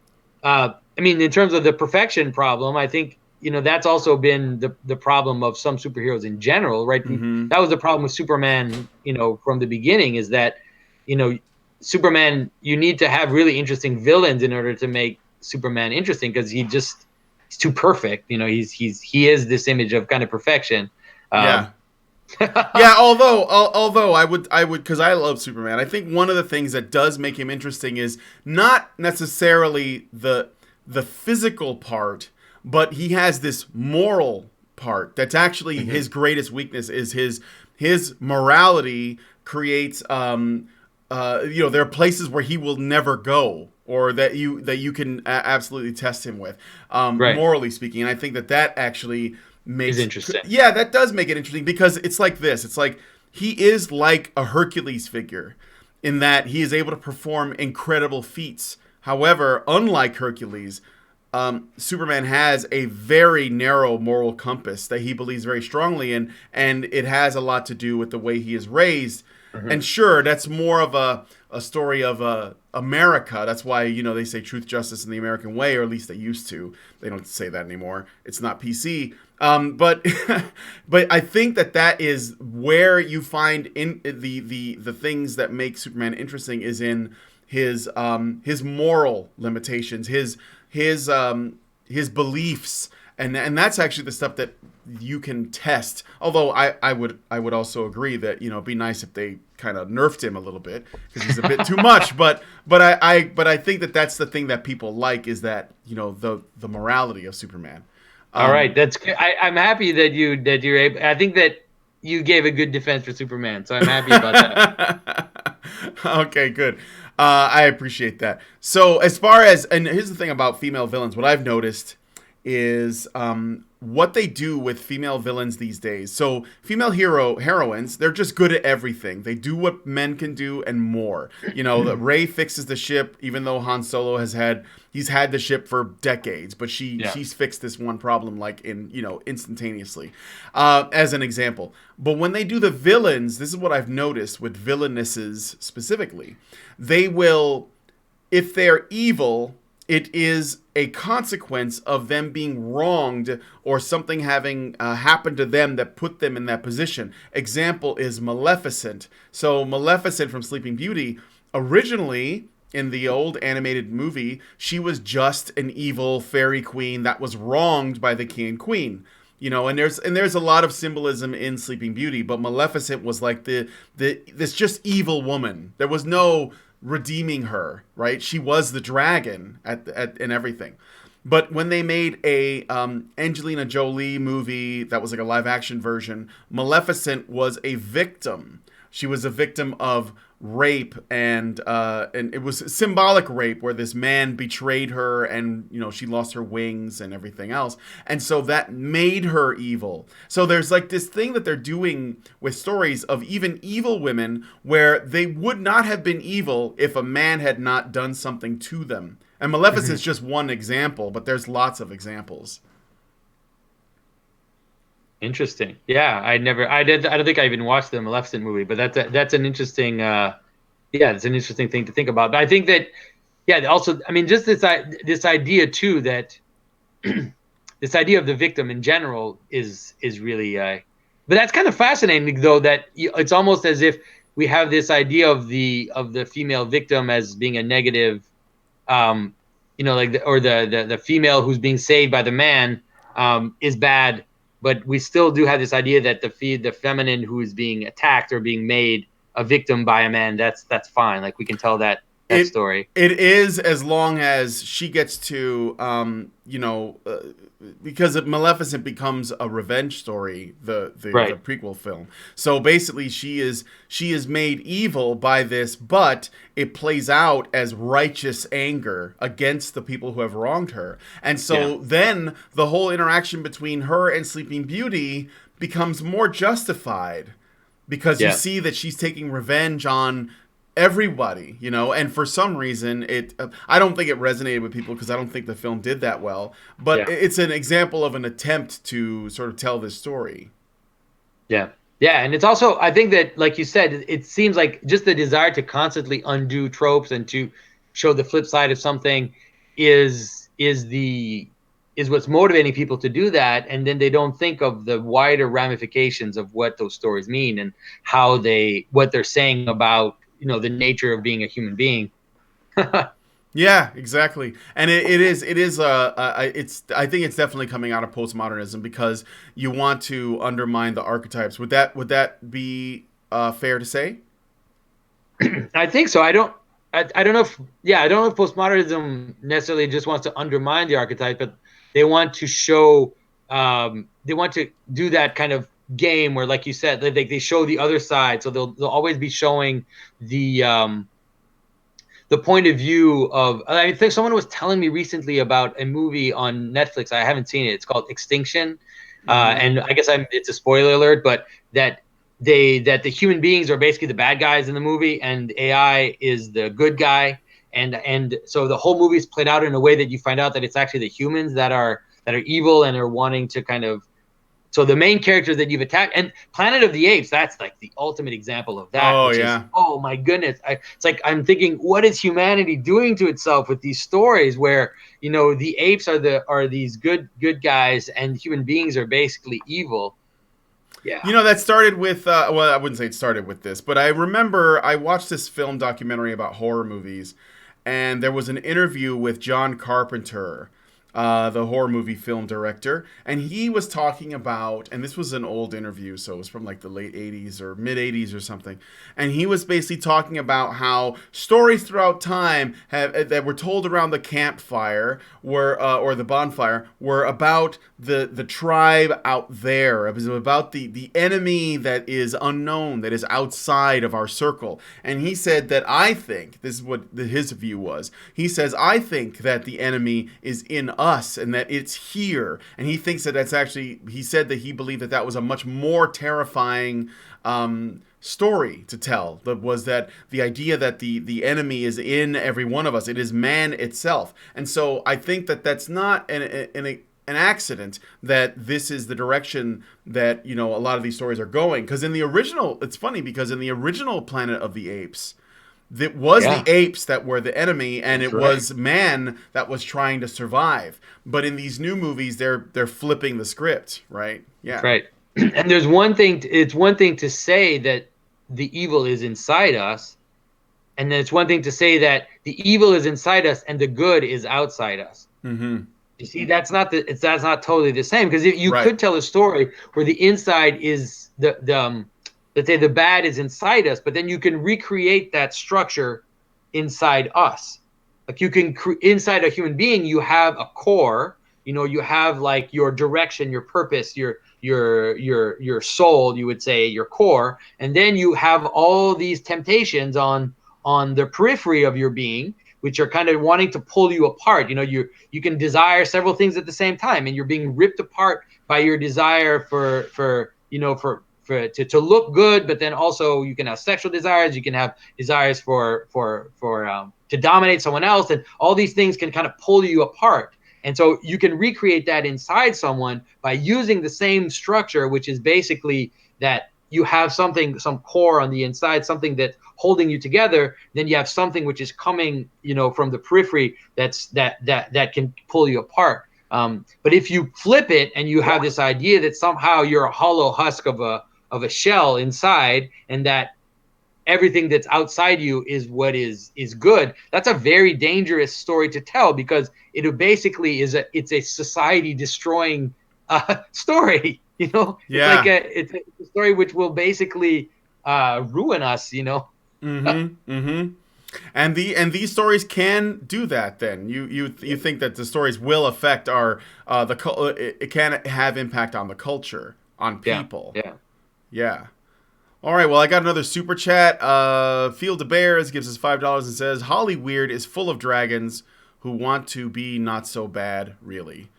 I mean, in terms of the perfection problem, I think that's also been the problem of some superheroes in general, right? Mm-hmm. That was the problem with Superman, from the beginning, is that Superman, you need to have really interesting villains in order to make Superman interesting, because he's too perfect. He is this image of kind of perfection. Yeah. Yeah, although I would because I love Superman. I think one of the things that does make him interesting is not necessarily the physical part, but he has this moral part that's actually his greatest weakness. Is his morality creates there are places where he will never go, or that you can absolutely test him with, Right. morally speaking. And I think that actually Is makes, interesting. yeah, that does make it interesting, because it's like this. It's like he is like a Hercules figure in that he is able to perform incredible feats. However, unlike Hercules, Superman has a very narrow moral compass that he believes very strongly in, and it has a lot to do with the way he is raised. Mm-hmm. And sure, that's more of a story of America. That's why, they say truth, justice, and the American way, or at least they used to. They don't say that anymore. It's not PC. But but I think that is where you find in the things that make Superman interesting, is in his moral limitations, his beliefs, and that's actually the stuff that you can test. Although I would also agree that it'd be nice if they kind of nerfed him a little bit, because he's a bit too much. But I think that's the thing that people like, is that the morality of Superman. All right, that's good. I'm happy that you're able. I think that you gave a good defense for Superman, so I'm happy about that. Okay, good. I appreciate that. So as far as, and here's the thing about female villains, what I've noticed is what they do with female villains these days. So female heroines, they're just good at everything. They do what men can do and more. That Rey fixes the ship, even though Han Solo he's had the ship for decades, but she's fixed this one problem like instantaneously, as an example. But when they do the villains, this is what I've noticed with villainesses specifically. They will, if they're evil, it is a consequence of them being wronged, or something having happened to them that put them in that position. Example is Maleficent. So Maleficent from Sleeping Beauty, originally in the old animated movie, she was just an evil fairy queen that was wronged by the king and queen. And there's a lot of symbolism in Sleeping Beauty, but Maleficent was like this just evil woman. There was no redeeming her, right? She was the dragon and everything. But when they made a Angelina Jolie movie that was like a live action version, Maleficent was a victim. She was a victim of rape, and it was symbolic rape, where this man betrayed her, and she lost her wings and everything else, and so that made her evil. So there's like this thing that they're doing with stories of even evil women, where they would not have been evil if a man had not done something to them. And Maleficent's just one example, but there's lots of examples. Interesting. Yeah, I don't think I even watched the Maleficent movie, but that's an interesting. It's an interesting thing to think about. But I think that, also, I mean, just this idea too, that this idea of the victim in general is really. But that's kind of fascinating, though, that it's almost as if we have this idea of the female victim as being a negative, like the female who's being saved by the man is bad. But we still do have this idea that the feminine who is being attacked or being made a victim by a man, that's fine. Like, we can tell that story. It is, as long as she gets to, because Maleficent becomes a revenge story, the prequel film. So basically, she is made evil by this, but it plays out as righteous anger against the people who have wronged her. And so then the whole interaction between her and Sleeping Beauty becomes more justified, because you see that she's taking revenge on everybody, and for some reason I don't think it resonated with people, because I don't think the film did that well, but it's an example of an attempt to sort of tell this story. And it's also, I think that, like you said, it seems like just the desire to constantly undo tropes and to show the flip side of something is what's motivating people to do that, and then they don't think of the wider ramifications of what those stories mean and what they're saying about the nature of being a human being. Yeah, exactly. And I think it's definitely coming out of postmodernism, because you want to undermine the archetypes. Would that be fair to say? I think so. I don't know if postmodernism necessarily just wants to undermine the archetype, but they want to show, they want to do that kind of game where, like you said, they show the other side, so they'll always be showing the point of view of. I think someone was telling me recently about a movie on Netflix. I haven't seen it. It's called Extinction, and I guess it's a spoiler alert, but that the human beings are basically the bad guys in the movie, and AI is the good guy, and so the whole movie is played out in a way that you find out that it's actually the humans that are evil and are wanting to kind of. So the main characters that you've attacked, and Planet of the Apes, that's like the ultimate example of that, Oh which is, yeah. oh my goodness. It's like, I'm thinking, what is humanity doing to itself with these stories where, the apes are these good guys and human beings are basically evil. Yeah. That started with, well, I wouldn't say it started with this, but I remember I watched this film documentary about horror movies, and there was an interview with John Carpenter, the horror movie film director, and he was talking about, and this was an old interview, so it was from like the late 80s or mid 80s or something, and he was basically talking about how stories throughout time that were told around the campfire were, or the bonfire, were about the tribe out there. It was about the enemy that is unknown, that is outside of our circle. And he said that, I think, this is what his view was, he says, I think that the enemy is in us and that it's here. And he thinks that that's actually, he said that he believed that that was a much more terrifying story to tell. That was that the idea that the enemy is in every one of us. It is man itself. And so I think that that's not an accident that this is the direction that, a lot of these stories are going. Because in the original, it's funny because in the original Planet of the Apes, it was the apes that were the enemy, and it was man that was trying to survive. But in these new movies, they're flipping the script, right? Yeah. Right. And there's one thing. It's one thing to say that the evil is inside us, and then it's one thing to say that the evil is inside us and the good is outside us. Mm-hmm. You see, that's not totally the same, because you could tell a story where the inside is let's say the bad is inside us, but then you can recreate that structure inside us. Like you can inside a human being, you have a core. You have like your direction, your purpose, your soul. You would say your core, and then you have all these temptations on the periphery of your being, which are kind of wanting to pull you apart. You can desire several things at the same time, and you're being ripped apart by your desire to look good, but then also you can have sexual desires, you can have desires to dominate someone else, and all these things can kind of pull you apart. And so you can recreate that inside someone by using the same structure, which is basically that you have some core on the inside, something that's holding you together. Then you have something which is coming, from the periphery that can pull you apart. But if you flip it and you have this idea that somehow you're a hollow husk of a shell inside, and that everything that's outside you is what is good, that's a very dangerous story to tell, because it basically it's a society destroying story. Yeah. It's a story which will basically ruin us. Mm-hmm. Mm-hmm. And these stories can do that. Then you think that the stories will affect our it can have impact on the culture, on people. Yeah. All right. Well, I got another super chat. Field of Bears gives us $5 and says, Hollyweird is full of dragons who want to be not so bad, really.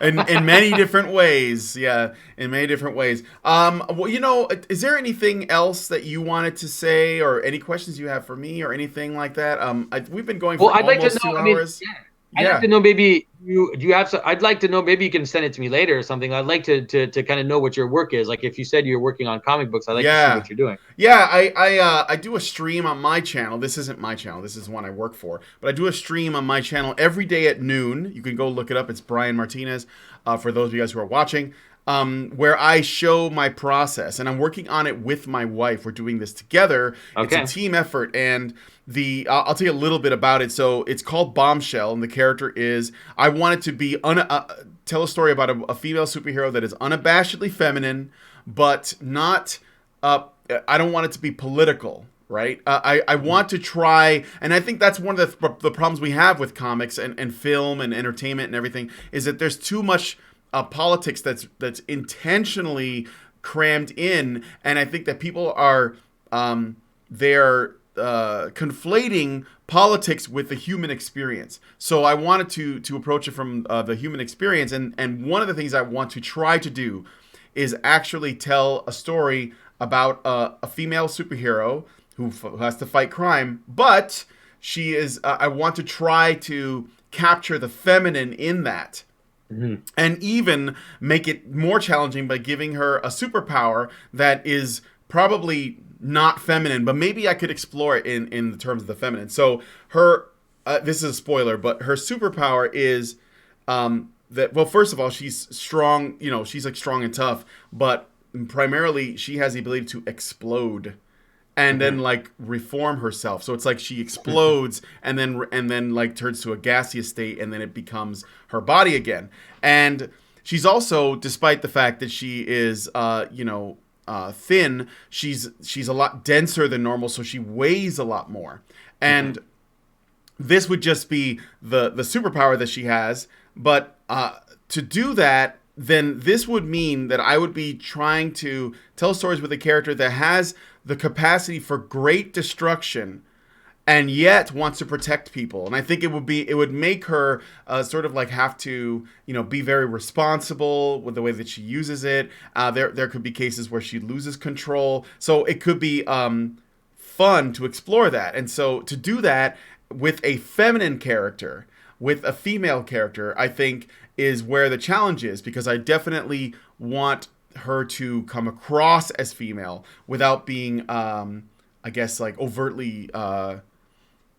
in many different ways. Yeah, in many different ways. Well, is there anything else that you wanted to say, or any questions you have for me, or anything like that? We've been going for almost 2 hours. I'd like to know, maybe do you have some, I'd like to know, maybe you can send it to me later or something. I'd like to kind of know what your work is. Like if you said you're working on comic books, I'd like to see what you're doing. Yeah, I do a stream on my channel. This isn't my channel. This is one I work for. But I do a stream on my channel every day at noon. You can go look it up. It's Brian Martinez, for those of you guys who are watching. Where I show my process, and I'm working on it with my wife. We're doing this together. Okay. It's a team effort, and I'll tell you a little bit about it. So it's called Bombshell, and the character is, I want it to be tell a story about a female superhero that is unabashedly feminine, but not. I don't want it to be political. Right? I want to try, and I think that's one of the problems we have with comics and film and entertainment and everything, is that there's too much politics that's intentionally crammed in, and I think that people are they're conflating politics with the human experience. So I wanted to approach it from the human experience, and one of the things I want to try to do is actually tell a story about a female superhero who has to fight crime, but she is. I want to try to capture the feminine in that. Mm-hmm. And even make it more challenging by giving her a superpower that is probably not feminine, but maybe I could explore it in the terms of the feminine. So her, this is a spoiler, but her superpower is that, well, first of all, she's strong, she's like strong and tough, but primarily she has the ability to explode and then like reform herself. So it's like she explodes and then like turns to a gaseous state, and then it becomes her body again. And she's also, despite the fact that she is thin, she's a lot denser than normal, so she weighs a lot more. And this would just be the superpower that she has, but to do that, then this would mean that I would be trying to tell stories with a character that has the capacity for great destruction and yet wants to protect people. And I think it would make her sort of like have to, be very responsible with the way that she uses it. There could be cases where she loses control. So it could be fun to explore that. And so to do that with a feminine character, with a female character, I think is where the challenge is, because I definitely want her to come across as female without being, I guess, like overtly,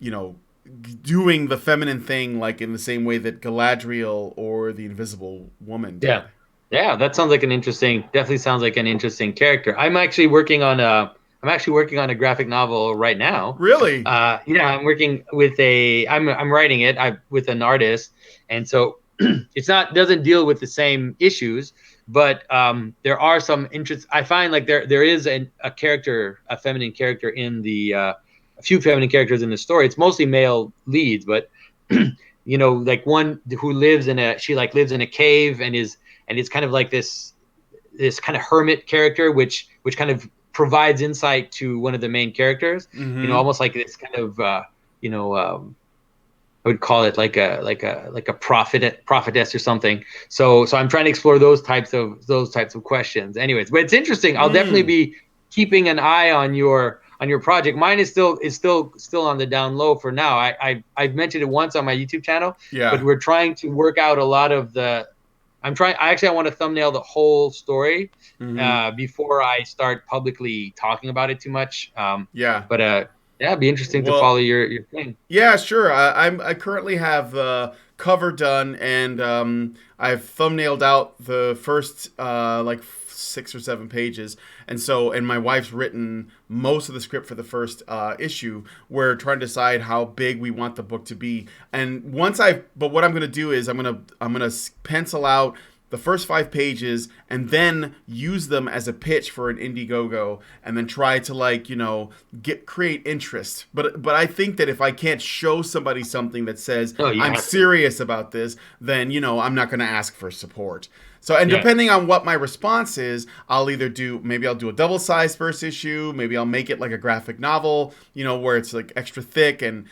doing the feminine thing, like in the same way that Galadriel or the Invisible Woman did. Yeah, that sounds like definitely sounds like an interesting character. I'm actually working on a graphic novel right now. Really? I'm working with I'm writing it with an artist, and so doesn't deal with the same issues, but there are some interest. I find like there is a feminine character in a few feminine characters in the story. It's mostly male leads, but like one who lives in a cave and it's kind of like this kind of hermit character, which kind of provides insight to one of the main characters. Mm-hmm. Almost like this kind of I would call it like a prophetess or something. So I'm trying to explore those types of questions. Anyways, but it's interesting. I'll definitely be keeping an eye on your project. Mine is still on the down low for now. I've mentioned it once on my YouTube channel. Yeah. But we're trying to work out a lot of the. I want to thumbnail the whole story before I start publicly talking about it too much. But it'd be interesting to follow your thing. Yeah, sure. I currently have the cover done, and I've thumbnailed out the first 6 or 7 pages, and my wife's written most of the script for the first issue. We're trying to decide how big we want the book to be, and but what I'm going to do is I'm going to pencil out the first 5 pages and then use them as a pitch for an Indiegogo, and then try to create interest. But I think that if I can't show somebody something that says I'm serious about this, then I'm not going to ask for support. So, and depending on what my response is, maybe I'll do a double-sized first issue. Maybe I'll make it like a graphic novel, where it's like extra thick, and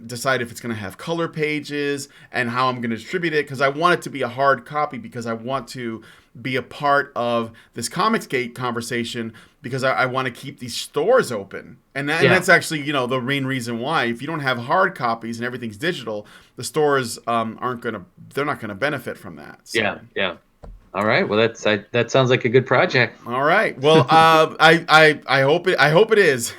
decide if it's going to have color pages and how I'm going to distribute it. Because I want it to be a hard copy, because I want to be a part of this Comicsgate conversation, because I want to keep these stores open. And that's actually, the main reason why. If you don't have hard copies and everything's digital, the stores they're not going to benefit from that. So. Yeah. All right. Well, that sounds like a good project. All right. Well, I hope it is.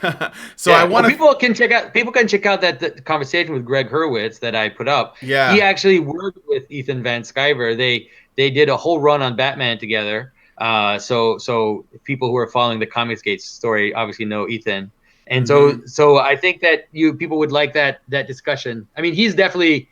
So I want people can check out the conversation with Greg Hurwitz that I put up. Yeah. He actually worked with Ethan Van Sciver. They did a whole run on Batman together. So people who are following the Comicsgate story obviously know Ethan. And so I think that people would like that discussion. I mean, he's definitely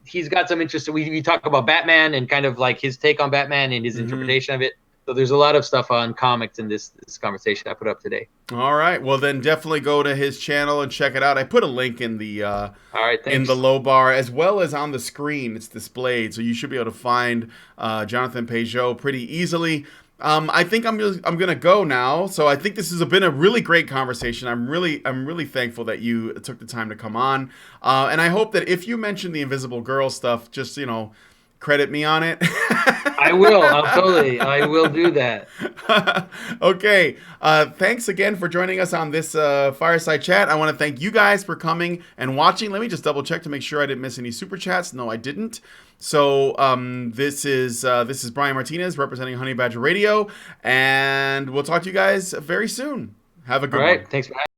he's got some interest. We talk about Batman and kind of like his take on Batman and his interpretation of it. So there's a lot of stuff on comics in this conversation I put up today. All right. Well, then definitely go to his channel and check it out. I put a link in the All right, in thanks. the low bar as well as on the screen. It's displayed, so you should be able to find Jonathan Pageau pretty easily. I think I'm gonna go now. So I think this has been a really great conversation. I'm really thankful that you took the time to come on, and I hope that if you mention the Invisible Girl stuff, just credit me on it. I will. I will do that. Okay. Thanks again for joining us on this Fireside Chat. I want to thank you guys for coming and watching. Let me just double check to make sure I didn't miss any super chats. No, I didn't. So this is Brian Martinez representing Honey Badger Radio, and we'll talk to you guys very soon. Have a good All right. one. Thanks for having me.